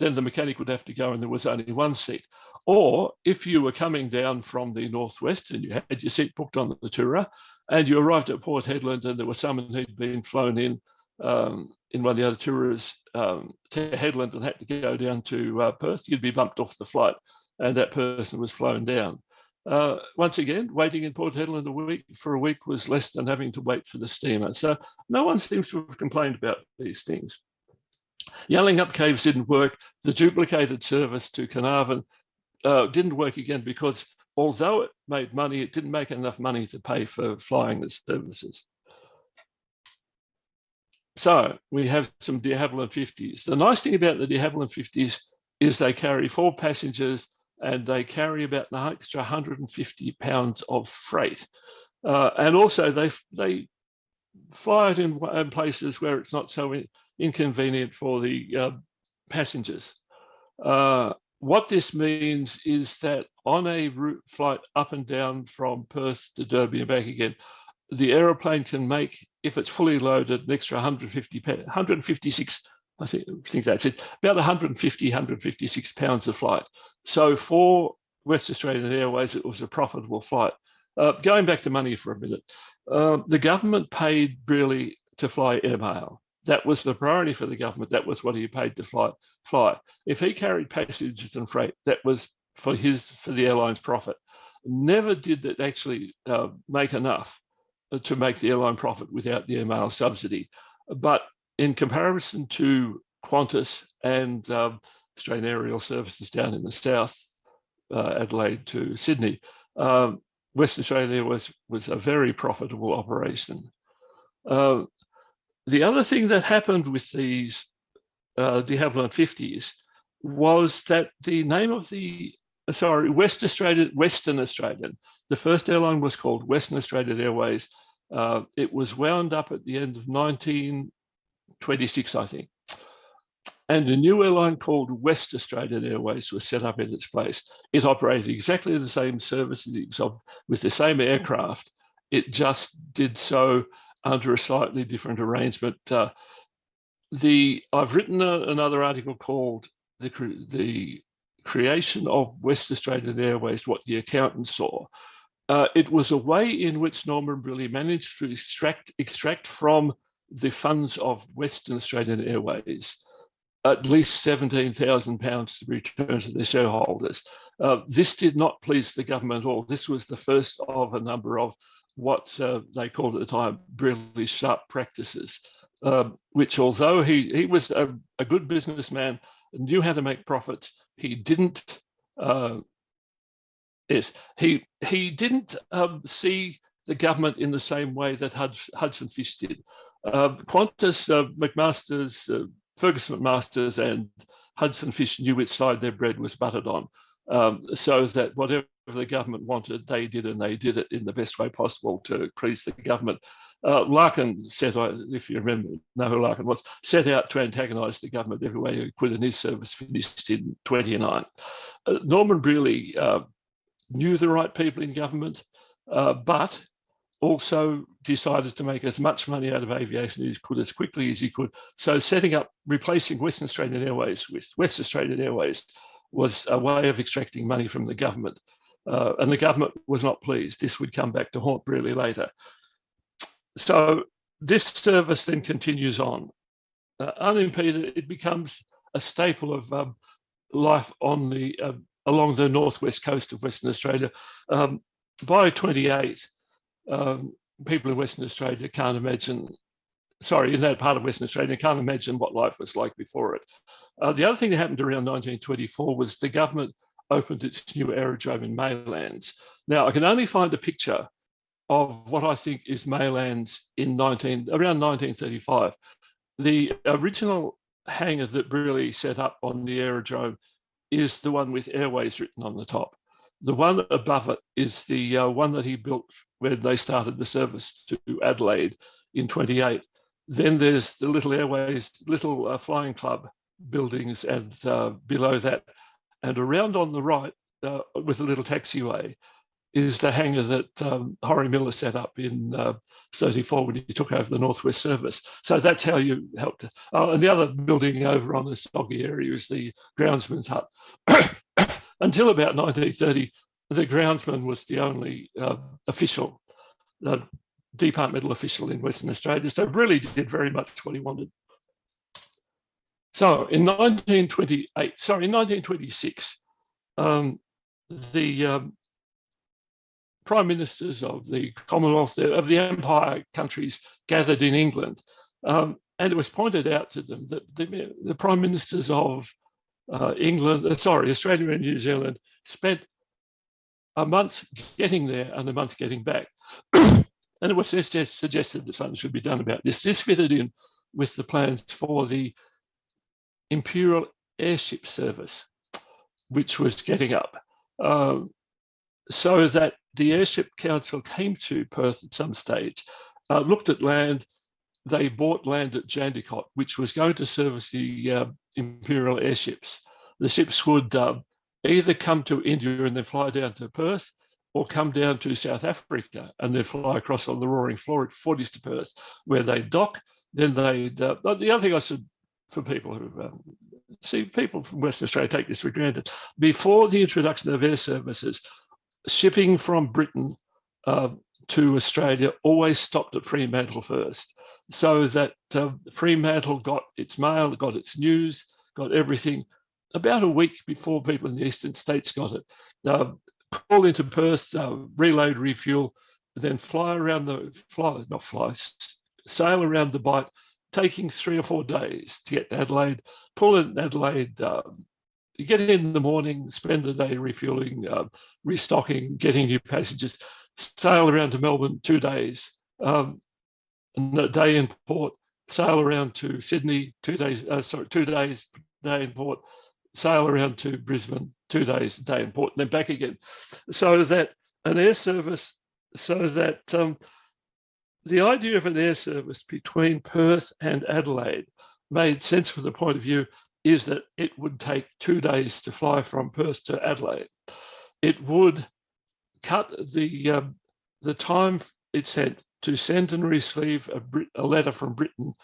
then the mechanic would have to go and there was only one seat. Or if you were coming down from the northwest and you had your seat booked on the tourer and you arrived at Port Hedland and there was someone who'd been flown in one of the other tourers to Hedland and had to go down to Perth, you'd be bumped off the flight and that person was flown down. Once again, waiting in Port Hedland for a week was less than having to wait for the steamer. So no one seems to have complained about these things. Yelling Up Caves didn't work. The duplicated service to Carnarvon didn't work again because although it made money, it didn't make enough money to pay for flying the services. So we have some de Havilland 50s. The nice thing about the de Havilland 50s is they carry 4 passengers and they carry about an extra 150 pounds of freight. And also they fly it in places where it's not so inconvenient for the passengers. What this means is that on a route flight up and down from Perth to Derby and back again, the aeroplane can make, if it's fully loaded, an extra 156, I think that's it, about 150, 156 pounds a flight. So for West Australian Airways, it was a profitable flight. Going back to money for a minute, the government paid Brearley to fly airmail. That was the priority for the government. That was what he paid to fly. If he carried passengers and freight, that was for the airline's profit. Never did it actually make enough to make the airline profit without the airmail subsidy. But in comparison to Qantas and Australian Aerial Services down in the south, Adelaide to Sydney, Western Australia was a very profitable operation. The other thing that happened with these de Havilland 50s was that the name of Western Australian, the first airline was called Western Australian Airways. It was wound up at the end of 1926, I think. And a new airline called West Australian Airways was set up in its place. It operated exactly the same services with the same aircraft. It just did so under a slightly different arrangement. I've written another article called the Creation of West Australian Airways, What the Accountants Saw. It was a way in which Norman Brearley managed to extract from the funds of Western Australian Airways at least £17,000 to return to their shareholders. This did not please the government at all. This was the first of a number of what they called at the time Brearley's sharp practices, which although he was a good businessman, knew how to make profits, he didn't see the government in the same way that Hudson Fysh did. Qantas, McMaster's, Ferguson McMaster's and Hudson Fysh knew which side their bread was buttered on, so that whatever the government wanted, they did, and they did it in the best way possible to please the government. Larkin set, if you know who Larkin was, set out to antagonise the government every way he could, and his service finished in 29. Norman Brearley knew the right people in government, but also decided to make as much money out of aviation as he could, as quickly as he could. So replacing Western Australian Airways with West Australian Airways was a way of extracting money from the government. And the government was not pleased. This would come back to haunt Brearley later. So this service then continues on. Unimpeded, it becomes a staple of life on along the northwest coast of Western Australia. By 28, people in Western Australia can't imagine, in that part of Western Australia, can't imagine what life was like before it. The other thing that happened around 1924 was the government opened its new aerodrome in Maylands. Now, I can only find a picture of what I think is Maylands around 1935. The original hangar that Brearley set up on the aerodrome is the one with Airways written on the top. The one above it is the one that he built when they started the service to Adelaide in 28. Then there's the little Airways, little flying club buildings, and below that, and around on the right, with a little taxiway is the hangar that Horry Miller set up in 34 when he took over the Northwest Service. So that's how you helped. And the other building over on the Soggy area is the groundsman's hut. Until about 1930, the groundsman was the only official, departmental official in Western Australia. So really did very much what he wanted. So in 1926, the prime ministers of the Commonwealth, of the Empire countries gathered in England. And it was pointed out to them that the prime ministers of Australia and New Zealand spent a month getting there and a month getting back. And it was suggested that something should be done about this. This fitted in with the plans for the Imperial Airship Service, which was getting up. So that the Airship Council came to Perth at some stage, looked at land. They bought land at Jandakot, which was going to service the Imperial airships. The ships would either come to India and then fly down to Perth, or come down to South Africa and then fly across on the Roaring Forties to Perth, where they'd dock. Then they'd. The other thing I should, for people who see people from Western Australia take this for granted, before the introduction of air services, shipping from Britain to Australia always stopped at Fremantle first, so that Fremantle got its mail, got its news, got everything about a week before people in the eastern states got it. Call into Perth, reload, refuel, then sail around the Bight, taking 3 or 4 days to get to Adelaide, pull in Adelaide, you get in the morning, spend the day refueling, restocking, getting new passengers, sail around to Melbourne 2 days, and a day in port, sail around to Sydney 2 days, 2 days, day in port, sail around to Brisbane 2 days, day in port, and then back again. So that an air service, so that the idea of an air service between Perth and Adelaide made sense from the point of view is that it would take 2 days to fly from Perth to Adelaide. It would cut the time it sent to send and receive a letter from Britain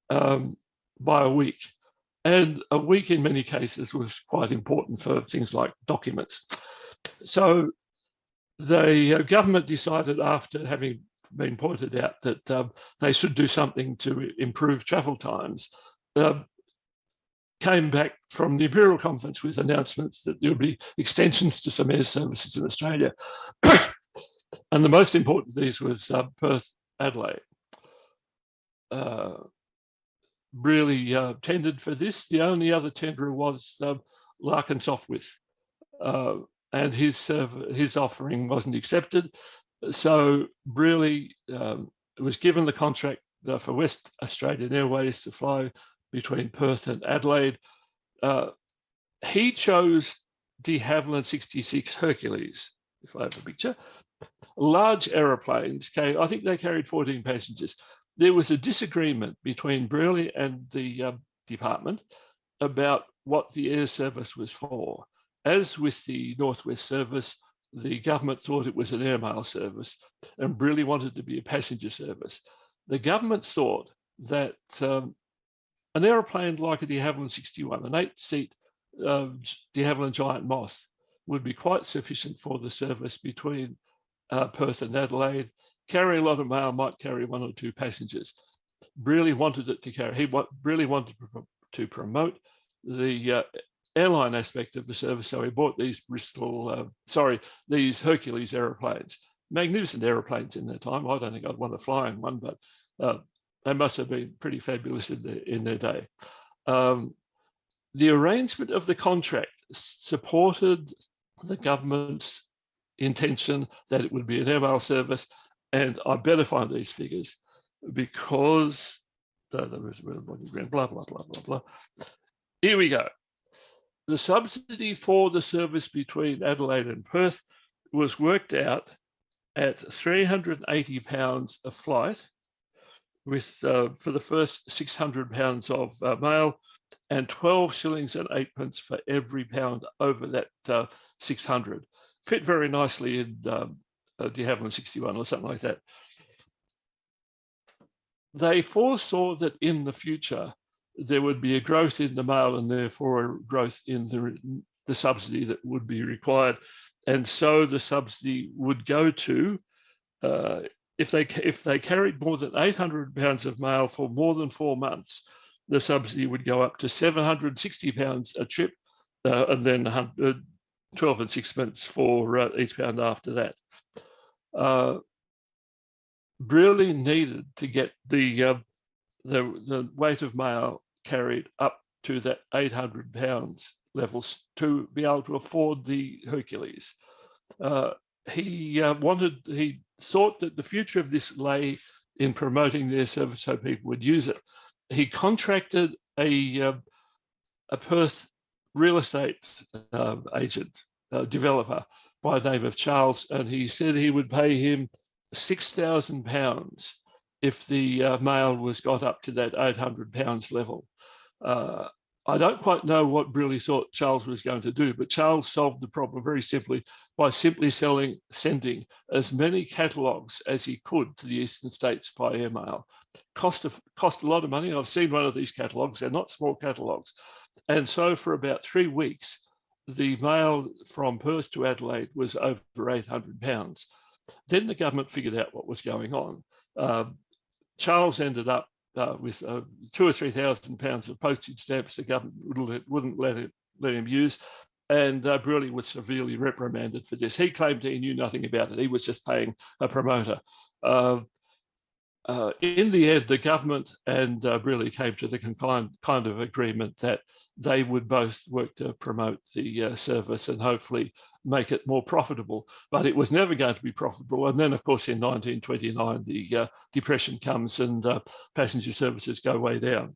by a week. And a week in many cases was quite important for things like documents. So the government decided, after having been pointed out that they should do something to improve travel times, came back from the Imperial Conference with announcements that there would be extensions to some air services in Australia. And the most important of these was Perth-Adelaide. Really tendered for this. The only other tenderer was Larkin Softwith, and his offering wasn't accepted. So really, it was given the contract for West Australian Airways to fly between Perth and Adelaide. He chose de Havilland 66 Hercules, if I have a picture. Large aeroplanes, I think they carried 14 passengers. There was a disagreement between Brearley and the department about what the air service was for. As with the Northwest Service, the government thought it was an airmail service, and Brearley wanted to be a passenger service. The government thought that an aeroplane like a de Havilland 61, an 8-seat de Havilland Giant Moth, would be quite sufficient for the service between Perth and Adelaide. Carry a lot of mail, might carry 1 or 2 passengers. Really wanted it to carry. He really wanted to promote the airline aspect of the service, so he bought these these Hercules aeroplanes. Magnificent aeroplanes in their time. I don't think I'd want to fly in one, but they must have been pretty fabulous in their day. The arrangement of the contract supported the government's intention that it would be an airmail service. And I better find these figures because blah, blah, blah, blah, blah. Here we go. The subsidy for the service between Adelaide and Perth was worked out at £380 a flight, with for the first £600 of mail and 12 shillings and 8 pence for every pound over that 600. Fit very nicely in de Havilland 61 or something like that. They foresaw that in the future there would be a growth in the mail and therefore a growth in the subsidy that would be required. And so the subsidy would go to, if they carried more than 800 pounds of mail for more than 4 months, the subsidy would go up to 760 pounds a trip, and then 12 and 6 pence for each pound after that. Really needed to get the weight of mail carried up to that 800 pounds levels to be able to afford the Hercules. He thought that the future of this lay in promoting their service so people would use it. He contracted a Perth real estate agent, developer by the name of Charles, and he said he would pay him £6,000 if the mail was got up to that 800 pounds level. I don't quite know what Brearley thought Charles was going to do, but Charles solved the problem very simply by simply sending as many catalogues as he could to the eastern states by airmail. Cost a lot of money. I've seen one of these catalogues. They're not small catalogues. And so for about 3 weeks, the mail from Perth to Adelaide was over £800. Then the government figured out what was going on. Charles ended up with 2,000 or 3,000 pounds of postage stamps the government wouldn't let him use, and Brearley was severely reprimanded for this. He claimed he knew nothing about it. He was just paying a promoter. In the end, the government and Brearley came to the kind of agreement that they would both work to promote the service and hopefully make it more profitable. But it was never going to be profitable. And then, of course, in 1929, the Depression comes and passenger services go way down.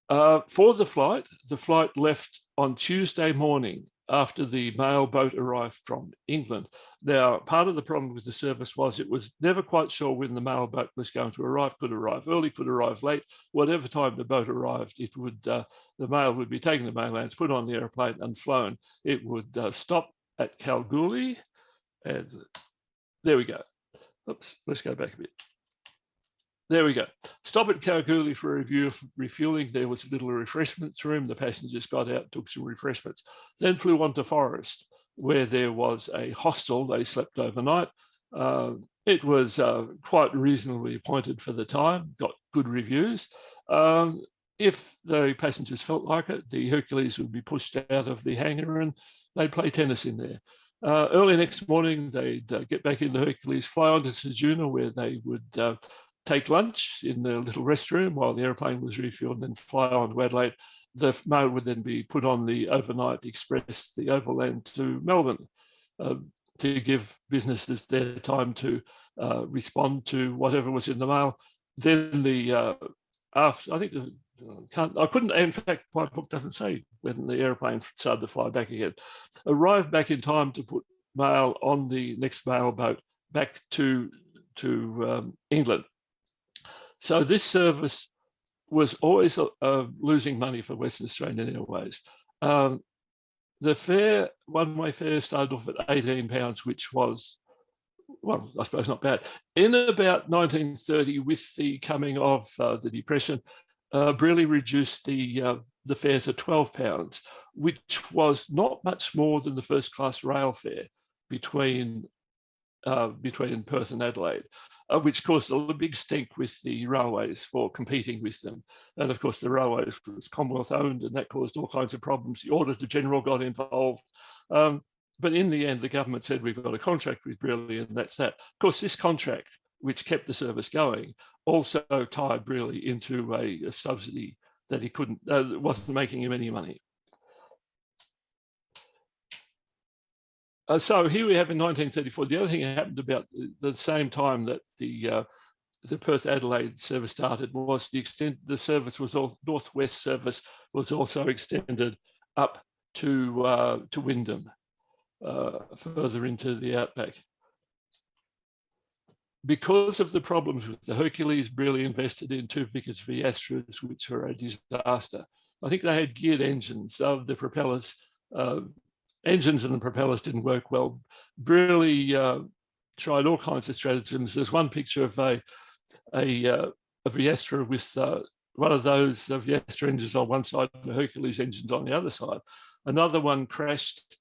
For the flight left on Tuesday morning after the mail boat arrived from England. Now, part of the problem with the service was it was never quite sure when the mail boat was going to arrive. Could arrive early, could arrive late. Whatever time the boat arrived, it would the mail would be taken to mainlands, put on the airplane and flown. It would stop at Kalgoorlie, and there we go. Oops, let's go back a bit. There we go. Stop at Kalgoorlie for a review of refueling. There was a little refreshments room. The passengers got out, took some refreshments, then flew on to Forest, where there was a hostel. They slept overnight. It was quite reasonably appointed for the time, got good reviews. If the passengers felt like it, the Hercules would be pushed out of the hangar and they'd play tennis in there. Early next morning, they'd get back in the Hercules, fly on to Ceduna, where they would take lunch in the little restroom while the airplane was refueled, then fly on to Adelaide. The mail would then be put on the overnight express, the overland to Melbourne, to give businesses their time to respond to whatever was in the mail. Then after, I think, I couldn't, in fact, my book doesn't say when the airplane started to fly back again. Arrived back in time to put mail on the next mail boat back to England. So this service was always losing money for Western Australian Airways. The fare, one-way fare, started off at £18, which was, well, I suppose not bad. In about 1930, with the coming of the Depression, Brearley reduced the fare to £12, which was not much more than the first-class rail fare between Perth and Adelaide, which caused a big stink with the railways for competing with them. And of course, the railways was Commonwealth owned, and that caused all kinds of problems. The Auditor General got involved. But in the end, the government said, we've got a contract with Brearley, and that's that. Of course, this contract, which kept the service going, also tied Brearley into a subsidy that he couldn't, wasn't making him any money. So here we have in 1934. The other thing that happened about the same time that the Perth Adelaide service started was the service was Northwest service was also extended up to Wyndham, further into the outback. because of the problems with the Hercules, Brearley invested in two Vickers V Astras, which were a disaster. I think they had geared engines. The propellers, engines and the propellers didn't work well. Brearley tried all kinds of stratagems. There's one picture of a Viestra with one of those Viestra engines on one side and the Hercules engines on the other side. Another one crashed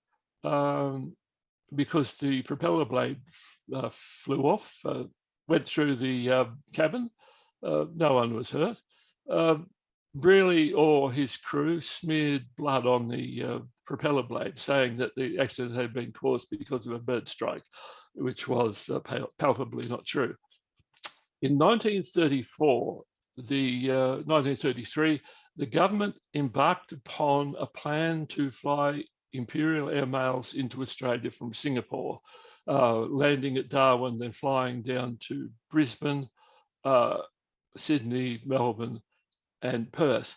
because the propeller blade flew off, went through the cabin. No one was hurt. Brearley or his crew smeared blood on the propeller blade, saying that the accident had been caused because of a bird strike, which was palpably not true. In 1933, the government embarked upon a plan to fly Imperial Air Mails into Australia from Singapore, landing at Darwin, then flying down to Brisbane, Sydney, Melbourne, and Perth.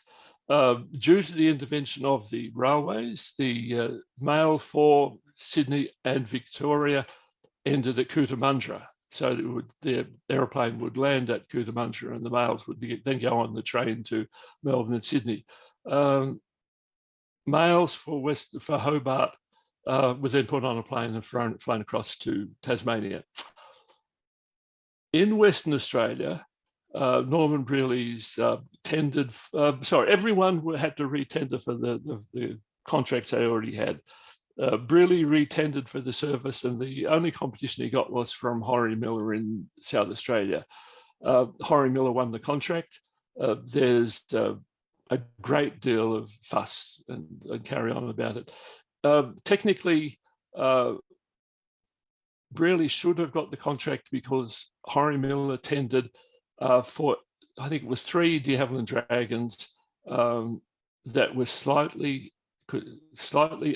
Due to the intervention of the railways, the mail for Sydney and Victoria ended at Cootamundra. So the aeroplane would land at Cootamundra and the mails would then go on the train to Melbourne and Sydney. Mails for Hobart was then put on a plane and flown across to Tasmania. In Western Australia, Norman Brearley's tendered, everyone had to re-tender for the contracts they already had. Brearley re-tendered for the service, and the only competition he got was from Horry Miller in South Australia. Horry Miller won the contract. There's a great deal of fuss and carry on about it. Technically, Brearley should have got the contract because Horry Miller tendered for, I think it was 3 de Havilland Dragons that were slightly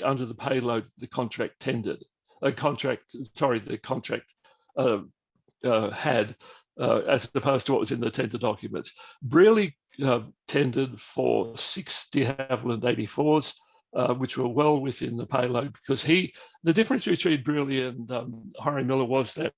under the payload the contract tendered. The contract had, as opposed to what was in the tender documents. Brearley tendered for 6 de Havilland 84s, which were well within the payload, because the difference between Brearley and Horry Miller was that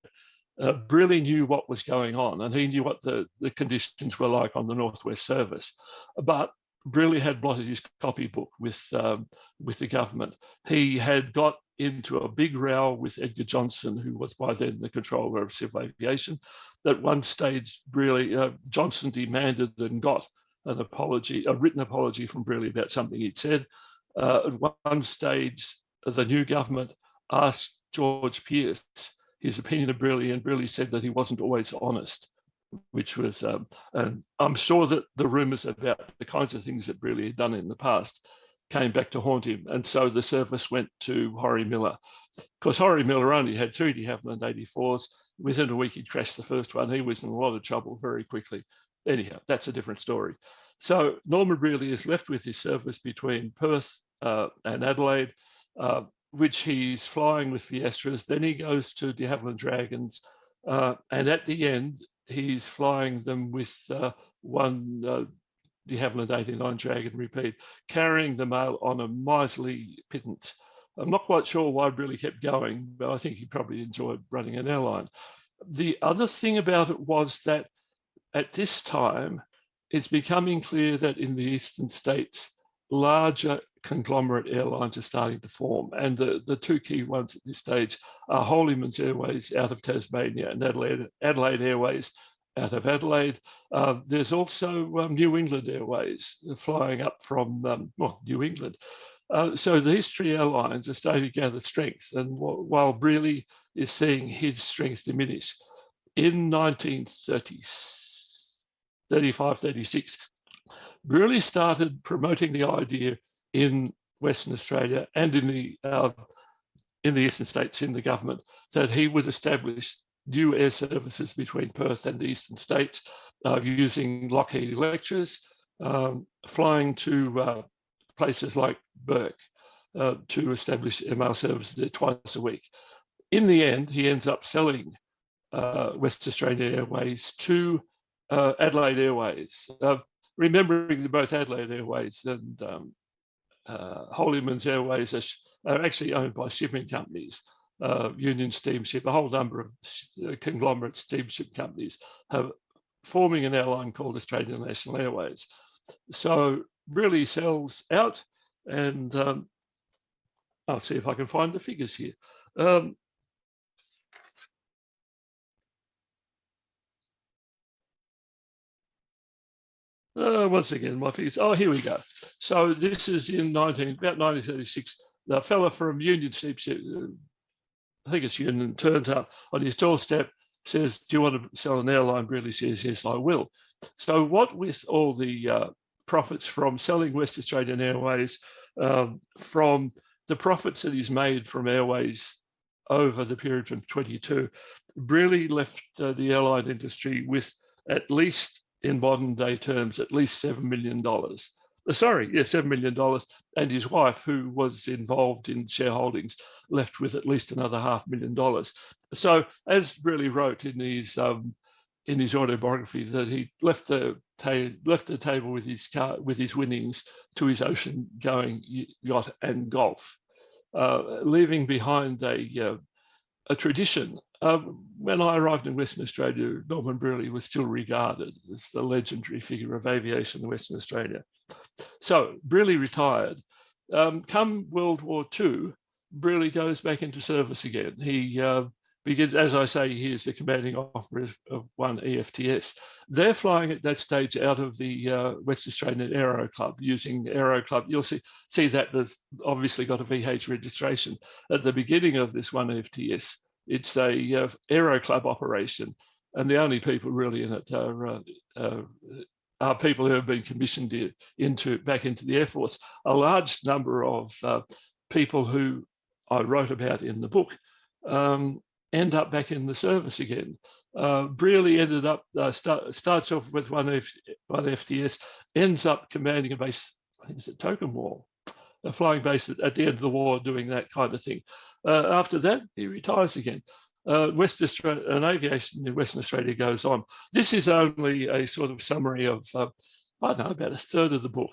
Brearley knew what was going on, and he knew what the conditions were like on the Northwest service. But Brearley had blotted his copybook with the government. He had got into a big row with Edgar Johnson, who was by then the controller of civil aviation. At one stage, Johnson demanded and got an apology, a written apology from Brearley about something he'd said. At one stage, the new government asked George Pearce his opinion of Brearley, and Brearley said that he wasn't always honest, which was, and I'm sure that the rumours about the kinds of things that Brearley had done in the past came back to haunt him. And so the service went to Horry Miller. Because Horry Miller only had 2 de Havilland 84s. Within a week, he'd crashed the first one. He was in a lot of trouble very quickly. Anyhow, that's a different story. So Norman Brearley is left with his service between Perth and Adelaide, which he's flying with Viestras. Then he goes to de Havilland Dragons. And at the end, he's flying them with one de Havilland 89 Dragon repeat, carrying the mail on a miserly pittance. I'm not quite sure why Brearley kept going, but I think he probably enjoyed running an airline. The other thing about it was that at this time, it's becoming clear that in the eastern states, larger conglomerate airlines are starting to form. And the 2 key ones at this stage are Holyman's Airways out of Tasmania and Adelaide Airways out of Adelaide. There's also New England Airways flying up from New England. So these 3 airlines are starting to gather strength. And while Brearley is seeing his strength diminish, in 1935, 36, Brearley started promoting the idea in Western Australia and in the eastern states, in the government, that he would establish new air services between Perth and the eastern states using Lockheed Electras, flying to places like Bourke to establish ML services there twice a week. In the end, he ends up selling West Australia Airways to Adelaide Airways, remembering that both Adelaide Airways and Holyman's Airways are actually owned by shipping companies. Union Steamship, a whole number of conglomerate steamship companies have forming an airline called Australian National Airways. So really sells out, and I'll see if I can find the figures here. Once again, my figures. Oh, here we go. So this is in about 1936. The fella from Union Steamship, I think it's Union, turns up on his doorstep, says, "Do you want to sell an airline?" Really says, "Yes, I will." So what with all the profits from selling West Australian Airways, from the profits that he's made from Airways over the period from 22, really left the airline industry with, at least in modern day terms, at least $7 million. $7 million. And his wife, who was involved in shareholdings, left with at least another $500,000. So, as really wrote in his autobiography, that he left the table with his winnings to his ocean-going yacht and golf, leaving behind a tradition. When I arrived in Western Australia, Norman Brearley was still regarded as the legendary figure of aviation in Western Australia. So Brearley retired. Come World War II, Brearley goes back into service again. He begins, as I say, he is the commanding officer of one EFTS. They're flying at that stage out of the West Australian Aero Club, using Aero Club. You'll see that there's obviously got a VH registration at the beginning of this one EFTS. It's a Aero Club operation, and the only people really in it are people who have been commissioned back into the Air Force. A large number of people who I wrote about in the book end up back in the service again. Brearley ended up, starts off with one FTS, ends up commanding a base, I think it's at Tokemwal, a flying base at the end of the war, doing that kind of thing. After that, he retires again. Aviation in Western Australia goes on. This is only a sort of summary of, I don't know, about a third of the book.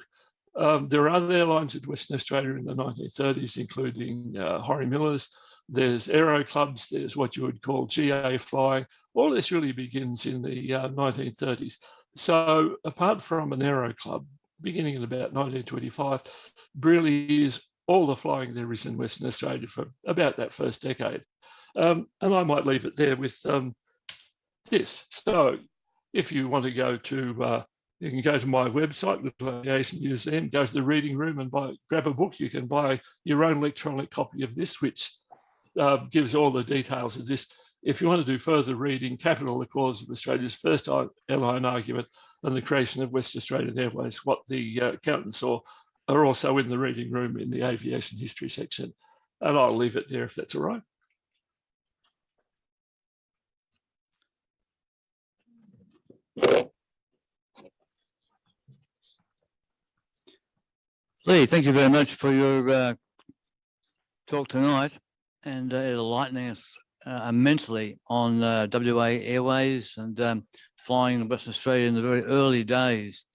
There are other airlines in Western Australia in the 1930s, including Horry Millers. There's aero clubs. There's what you would call GA flying. All this really begins in the 1930s. So apart from an aero club, beginning in about 1925, really is all the flying there is in Western Australia for about that first decade. And I might leave it there with this. So if you want to go to, you can go to my website, the Aviation Museum, go to the reading room and grab a book. You can buy your own electronic copy of this, which gives all the details of this. If you want to do further reading, Capital, the Cause of Australia's First Airline Argument and the Creation of West Australian Airways, what the accountants saw, are also in the reading room in the aviation history section. And I'll leave it there if that's all right. Leigh, thank you very much for your talk tonight, and enlightening us immensely on WA Airways and flying in Western Australia in the very early days.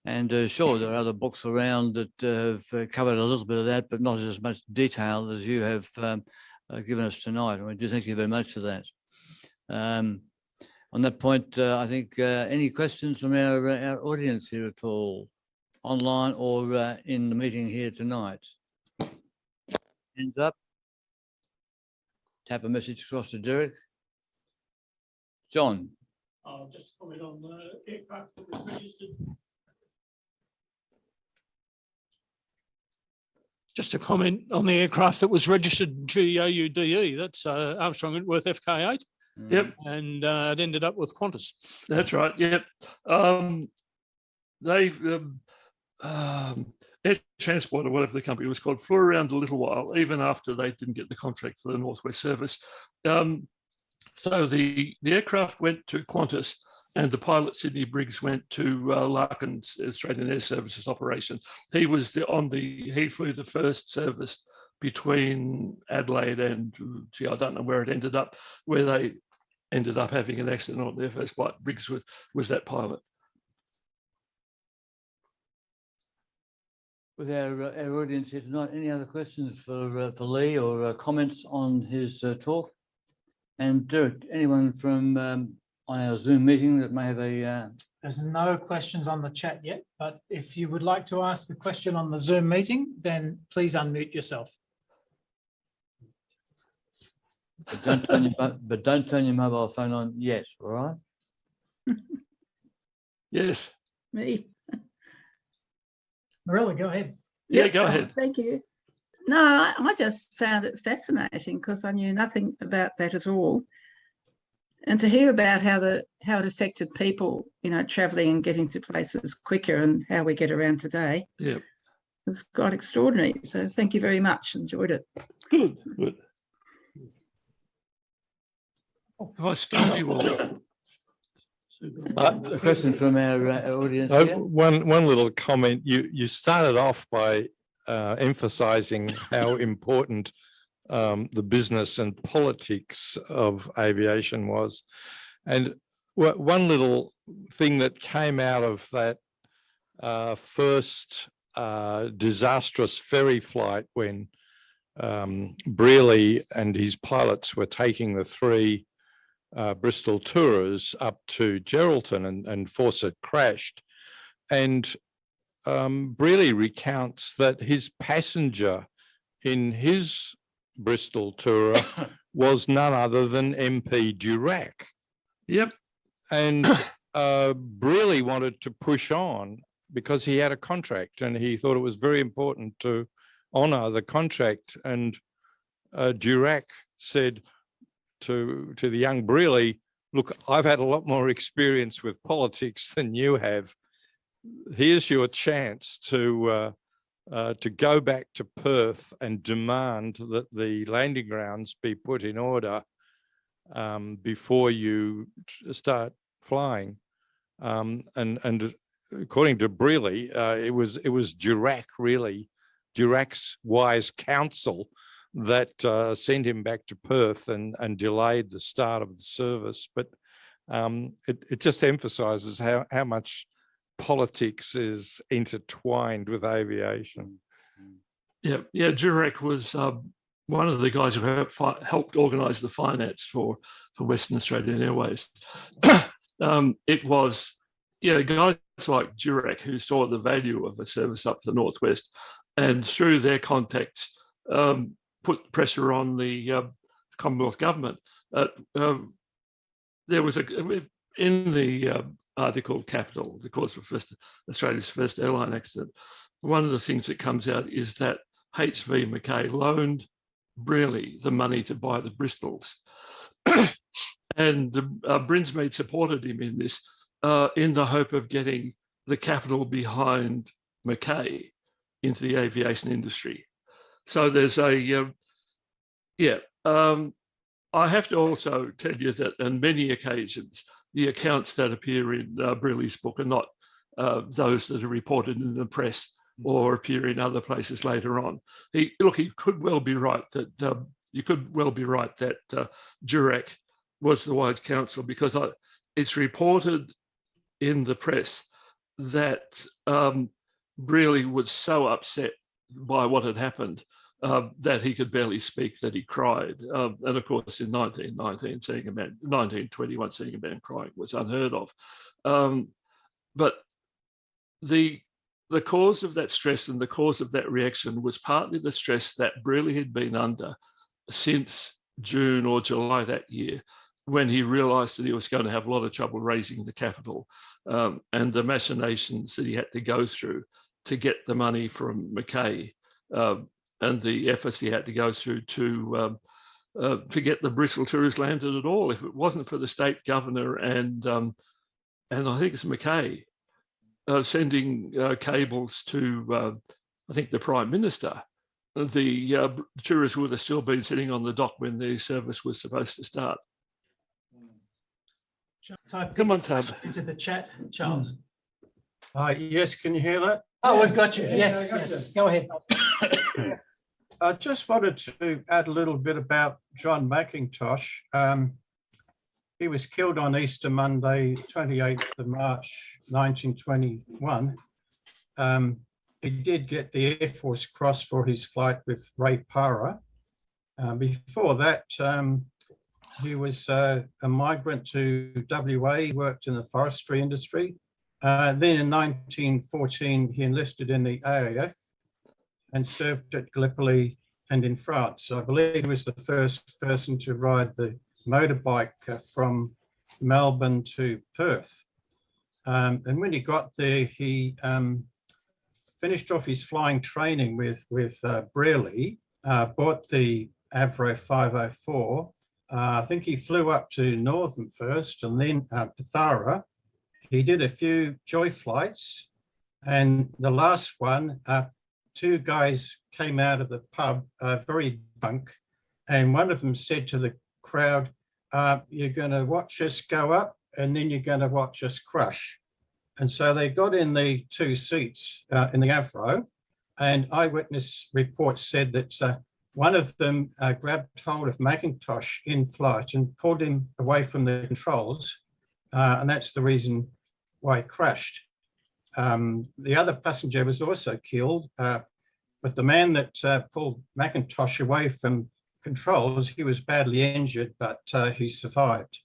And sure, there are other books around that have covered a little bit of that, but not as much detail as you have given us tonight. And we do thank you very much for that. On that point, I think any questions from our audience here at all, online or in the meeting here tonight? Hands up. Tap a message across to Derek. John. Just a comment on the aircraft that was registered. Just a comment on the aircraft that was registered GAUDE. That's Armstrong Wentworth FK8. Yep. And it ended up with Qantas. That's right. Yep. Air Transport, or whatever the company was called, flew around a little while, even after they didn't get the contract for the Northwest service. So the aircraft went to Qantas, and the pilot, Sidney Briggs, went to Larkin's Australian Air Services operation. He was he flew the first service between Adelaide and, I don't know where it ended up, where they ended up having an accident on their first flight. Briggs was that pilot. with our audience here tonight, any other questions for Leigh or comments on his talk? And Derek, anyone from on our Zoom meeting that may have a... There's no questions on the chat yet, but if you would like to ask a question on the Zoom meeting, then please unmute yourself. But don't turn your mobile phone on yet, all right? Yes. Me. Marilla, go ahead. Yeah, Yep. go Oh, ahead. thank you. No, I just found it fascinating because I knew nothing about that at all. And to hear about how it affected people, you know, traveling and getting to places quicker and how we get around today Yeah. was quite extraordinary. So thank you very much. Enjoyed it. Good. Good. Have I stumped you all? A question from our audience here. One little comment. You started off by emphasising how important the business and politics of aviation was, and one little thing that came out of that first disastrous ferry flight when Brearley and his pilots were taking the three Bristol tourers up to Geraldton and Fawcett crashed. And Brearley recounts that his passenger in his Bristol tourer was none other than MP Durack. Yep. And Brearley wanted to push on because he had a contract and he thought it was very important to honour the contract. And Durack said to the young Brearley, look, I've had a lot more experience with politics than you have. Here's your chance to go back to Perth and demand that the landing grounds be put in order before you start flying. And according to Brearley, it was Durack, really, Durack's wise counsel that sent him back to Perth and delayed the start of the service. But it just emphasises how much politics is intertwined with aviation. Yeah. Durack was one of the guys who helped organise the finance for Western Australian Airways. It was guys like Durack who saw the value of a service up the northwest, and through their contacts put pressure on the Commonwealth government. There was in the article Capital, the cause for Australia's first airline accident, one of the things that comes out is that HV Mackay loaned Brearley the money to buy the Bristols. And Brinsmead supported him in this in the hope of getting the capital behind Mackay into the aviation industry. So there's I have to also tell you that on many occasions, the accounts that appear in Brearley's book are not those that are reported in the press or appear in other places later on. He could well be right that Durack was the wise counsel, because it's reported in the press that Brearley was so upset by what had happened that he could barely speak, that he cried. And of course, in 1921, seeing a man crying was unheard of. But the cause of that stress and the cause of that reaction was partly the stress that Brearley had been under since June or July that year, when he realised that he was going to have a lot of trouble raising the capital, and the machinations that he had to go through to get the money from Mackay, and the efforts he had to go through to get the Bristol tours landed at all. If it wasn't for the state governor and I think it's Mackay sending cables to I think the Prime Minister, the tourists would have still been sitting on the dock when the service was supposed to start. Come on, Tab. Into the chat, Charles. Yes, can you hear that? Oh, we've got you. Yes. Go ahead. I just wanted to add a little bit about John McIntosh. He was killed on Easter Monday, 28th of March, 1921. he did get the Air Force Cross for his flight with Ray Parra. Before that, he was a migrant to WA. He worked in the forestry industry. Then in 1914, he enlisted in the AAF and served at Gallipoli and in France. I believe he was the first person to ride the motorbike from Melbourne to Perth. And when he got there, he finished off his flying training with Brearley, bought the Avro 504. I think he flew up to Northern first and then Pathara. He did a few joy flights, and the last one, two guys came out of the pub very drunk, and one of them said to the crowd, you're going to watch us go up and then you're going to watch us crash. And so they got in the two seats in the Avro, and eyewitness reports said that one of them grabbed hold of McIntosh in flight and pulled him away from the controls, and that's the reason why it crashed. The other passenger was also killed, but the man that pulled McIntosh away from controls, he was badly injured, but he survived.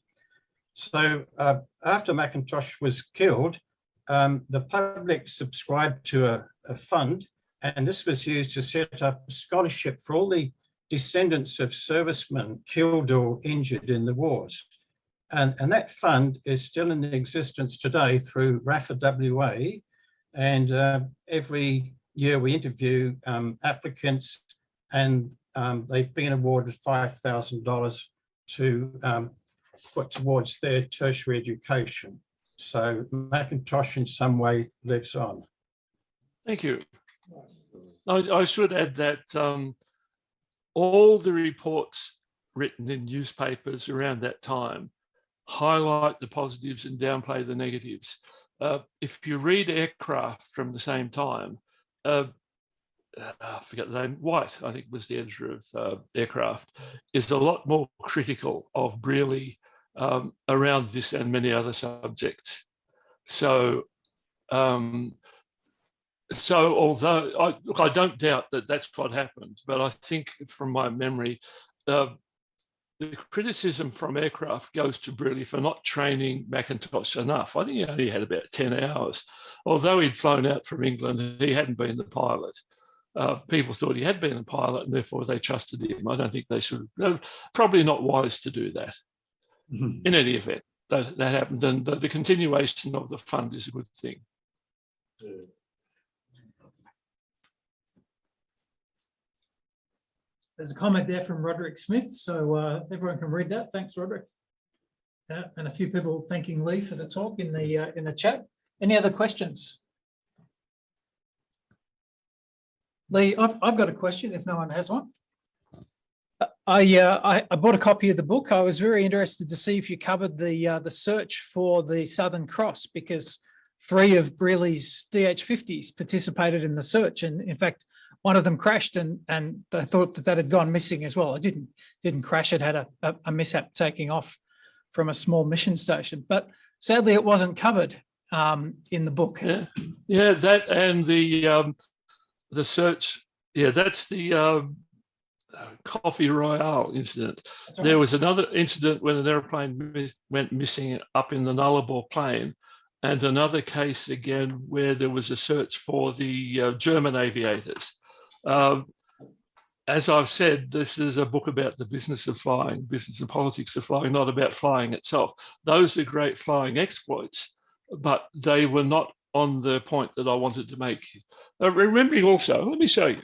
So after McIntosh was killed, the public subscribed to a fund, and this was used to set up a scholarship for all the descendants of servicemen killed or injured in the wars. And that fund is still in existence today through RAFA WA, and every year we interview applicants, and they've been awarded $5,000 to put towards their tertiary education. So McIntosh in some way lives on. Thank you. I should add that all the reports written in newspapers around that time highlight the positives and downplay the negatives. If you read Aircraft from the same time, I forget the name, White, I think was the editor of Aircraft, is a lot more critical of Brearley around this and many other subjects. So, although I don't doubt that that's what happened, but I think from my memory, the criticism from Aircraft goes to Brearley for not training McIntosh enough. I think he only had about 10 hours. Although he'd flown out from England, he hadn't been the pilot. People thought he had been a pilot, and therefore they trusted him. I don't think they should. Probably not wise to do that. Mm-hmm. In any event, that happened, and the continuation of the fund is a good thing. There's a comment there from Roderick Smith, so everyone can read that. Thanks, Roderick. And a few people thanking Leigh for the talk in the chat. Any other questions? Leigh, I've got a question if no one has one. I bought a copy of the book. I was very interested to see if you covered the search for the Southern Cross, because 3 of Brearley's DH-50s participated in the search, and in fact, one of them crashed, and they thought that had gone missing as well. It didn't crash. It had a mishap taking off from a small mission station, but sadly, it wasn't covered in the book. Yeah, that and the search. Yeah, that's the Coffee Royale incident. Right. There was another incident when an airplane went missing up in the Nullarbor Plain, and another case again where there was a search for the German aviators. As I've said, this is a book about the business of flying, business and politics of flying, not about flying itself. Those are great flying exploits, but they were not on the point that I wanted to make. Remembering also, let me show you.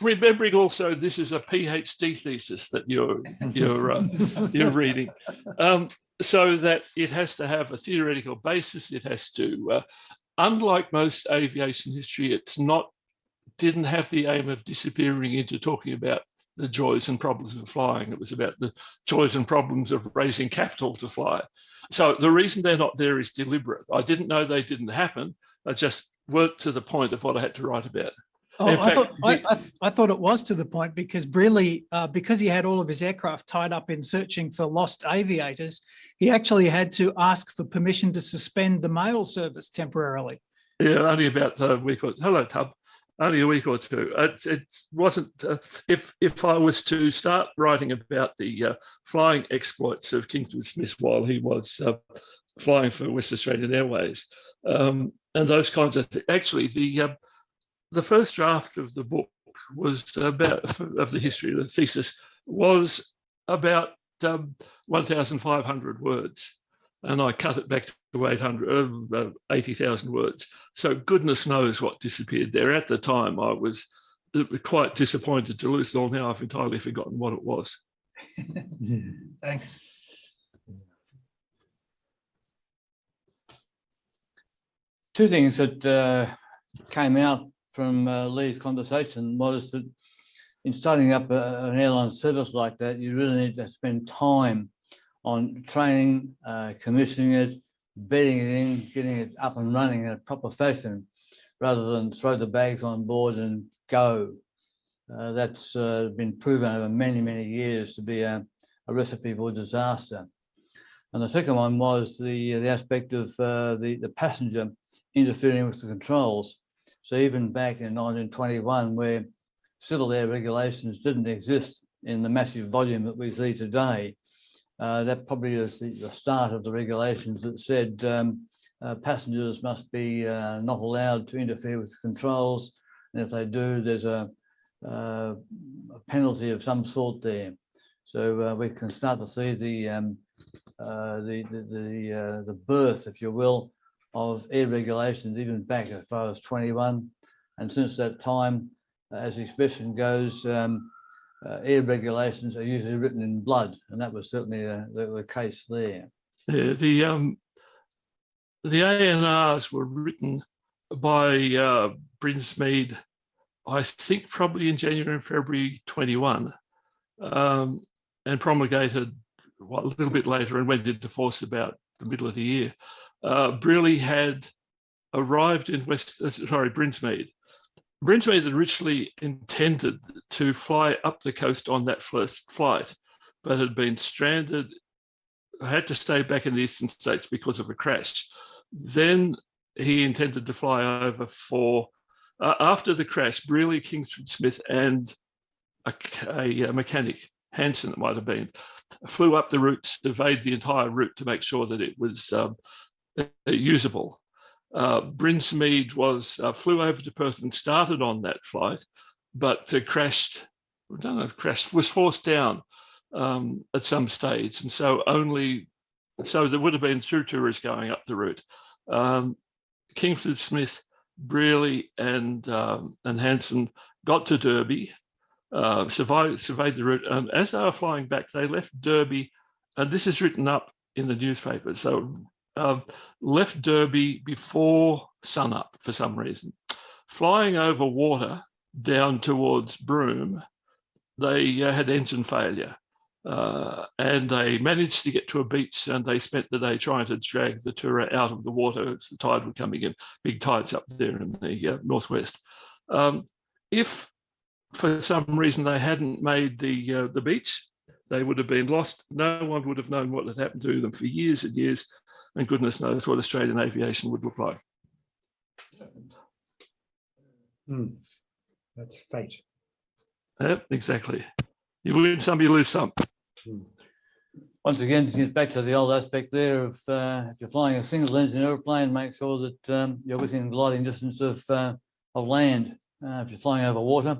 Remembering also, this is a PhD thesis that you're reading, so that it has to have a theoretical basis. It has to, unlike most aviation history, didn't have the aim of disappearing into talking about the joys and problems of flying. It was about the joys and problems of raising capital to fly. So the reason they're not there is deliberate. I didn't know they didn't happen. I just worked to the point of what I had to write about. Oh, I thought it was to the point, because Brearley, because he had all of his aircraft tied up in searching for lost aviators, he actually had to ask for permission to suspend the mail service temporarily. Yeah, only about a week. Hello, Tub. only a week or two. It wasn't. If I was to start writing about the flying exploits of Kingsford Smith while he was flying for West Australian Airways, and those kinds of things. Actually, the first draft of the book was about of the history. The thesis was about 1,500 words, and I cut it back to 80,000 words. So goodness knows what disappeared there. At the time, I was quite disappointed to lose it all. Now I've entirely forgotten what it was. Thanks. Two things that came out from Leigh's conversation was that in starting up an airline service like that, you really need to spend time on training, commissioning it, bedding it in, getting it up and running in a proper fashion, rather than throw the bags on board and go. That's been proven over many, many years to be a recipe for disaster. And the second one was the aspect of the passenger interfering with the controls. So even back in 1921, where civil air regulations didn't exist in the massive volume that we see today, that probably is the start of the regulations that said passengers must be not allowed to interfere with the controls, and if they do, there's a penalty of some sort there. So we can start to see the birth, if you will, of air regulations even back as far as 21, and since that time, as the expression goes, air regulations are usually written in blood, and that was certainly the case there. Yeah, the ANRs were written by Brinsmead, I think probably in January and February 21, and promulgated a little bit later and went into force about the middle of the year. Brearley had arrived in Brinsmead. Brinsmead had originally intended to fly up the coast on that first flight, but had been stranded, had to stay back in the eastern states because of a crash. Then he intended to fly over for, after the crash, Brearley, Kingsford Smith and a mechanic, Hanson it might have been, flew up the route, surveyed the entire route to make sure that it was usable. Brinsmead flew over to Perth and started on that flight, but crashed. I don't know if crashed, was forced down at some stage, and so there would have been two tourists going up the route. Kingsford Smith, Brearley, and Hanson got to Derby, surveyed the route, and as they were flying back, they left Derby, and this is written up in the newspaper. So. Left Derby before sunup for some reason. Flying over water down towards Broome, they had engine failure, and they managed to get to a beach, and they spent the day trying to drag the tourer out of the water as the tide was coming in, big tides up there in the northwest. If for some reason they hadn't made the beach, they would have been lost. No one would have known what had happened to them for years and years. And goodness knows what Australian aviation would look like. That's fate. Yep, exactly. You win some, you lose some. Once again, it gets back to the old aspect there of if you're flying a single engine airplane, make sure that you're within gliding distance of land. If you're flying over water,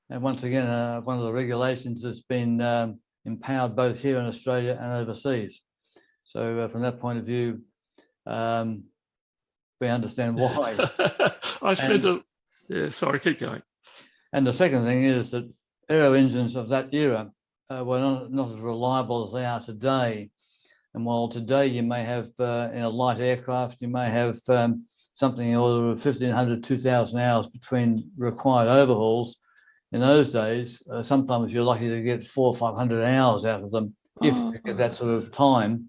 and once again, one of the regulations that's been empowered both here in Australia and overseas. So from that point of view, we understand why. Sorry, keep going. And the second thing is that aero engines of that era were not as reliable as they are today. And while today you may have in a light aircraft, you may have something in the order of 1,500, 2,000 hours between required overhauls, in those days, sometimes you're lucky to get 400 or 500 hours out of them if you get that sort of time.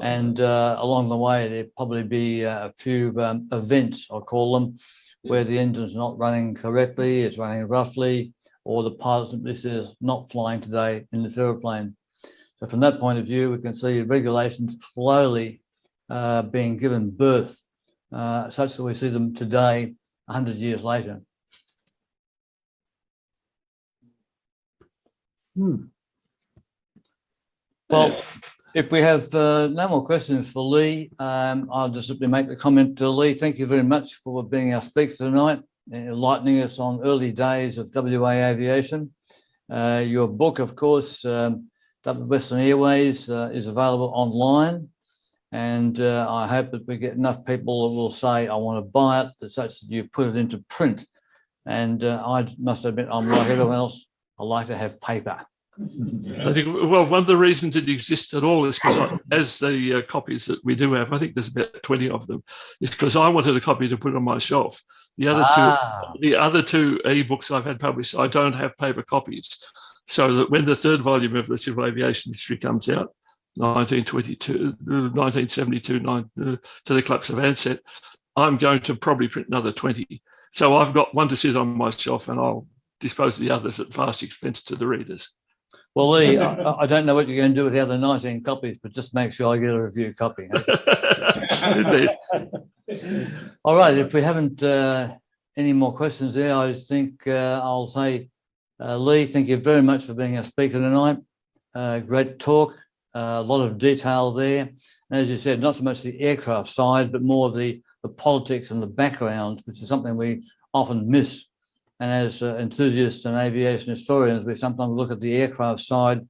And along the way, there'd probably be a few events, I'll call them, where the engine's not running correctly, it's running roughly, or the pilot simply says not flying today in this aeroplane. So from that point of view, we can see regulations slowly being given birth, such that we see them today, 100 years later. Well, if we have no more questions for Leigh, I'll just simply make the comment to Leigh. Thank you very much for being our speaker tonight, enlightening us on early days of WA aviation. Your book, of course, Western Airways, is available online. And I hope that we get enough people that will say, I want to buy it, such that you put it into print. And I must admit, I'm like everyone else, I like to have paper. I think, well, one of the reasons it exists at all is because as the copies that we do have, I think there's about 20 of them, is because I wanted a copy to put on my shelf. The other two ebooks I've had published, I don't have paper copies. So that when the third volume of the Civil Aviation History comes out, 1972, to the collapse of Ansett, I'm going to probably print another 20. So I've got one to sit on my shelf, and I'll dispose of the others at vast expense to the readers. Well, Leigh, I don't know what you're going to do with the other 19 copies, but just make sure I get a review copy. Indeed. All right, if we haven't any more questions there, I think I'll say, Leigh, thank you very much for being our speaker tonight. Great talk, a lot of detail there. And as you said, not so much the aircraft side, but more of the politics and the background, which is something we often miss. And as enthusiasts and aviation historians, we sometimes look at the aircraft side,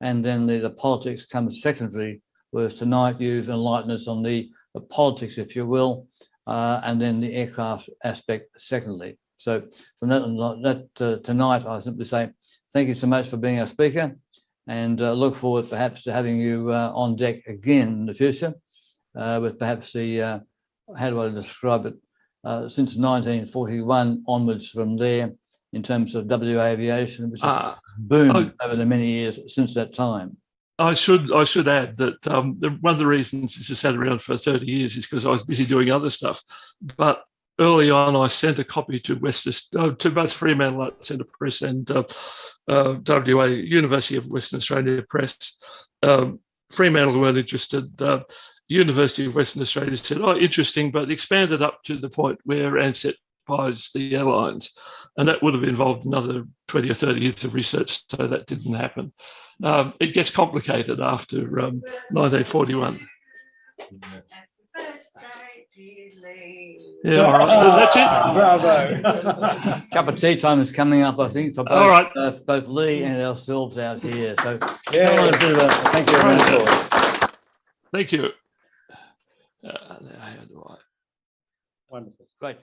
and then the politics comes secondary, whereas tonight you've enlightened us on the politics, if you will, and then the aircraft aspect secondly. So from that tonight, I simply say thank you so much for being our speaker, and look forward perhaps to having you on deck again in the future with perhaps the, how do I describe it, since 1941 onwards from there in terms of WA aviation, which has boomed over the many years since that time. I should add that one of the reasons it's just sat around for 30 years is because I was busy doing other stuff. But early on, I sent a copy to to both Fremantle Art Centre Press and WA University of Western Australia Press. Fremantle weren't interested. University of Western Australia said, oh, interesting, but expanded up to the point where Ansett buys the airlines. And that would have involved another 20 or 30 years of research, so that didn't happen. It gets complicated after 1941. Yeah, all right. That's it. Bravo. Cup of tea time is coming up, I think, for both, all right. Both Leigh and ourselves out here. So Yeah. a bit of a thank you very much. Thank you. Wonderful. Great.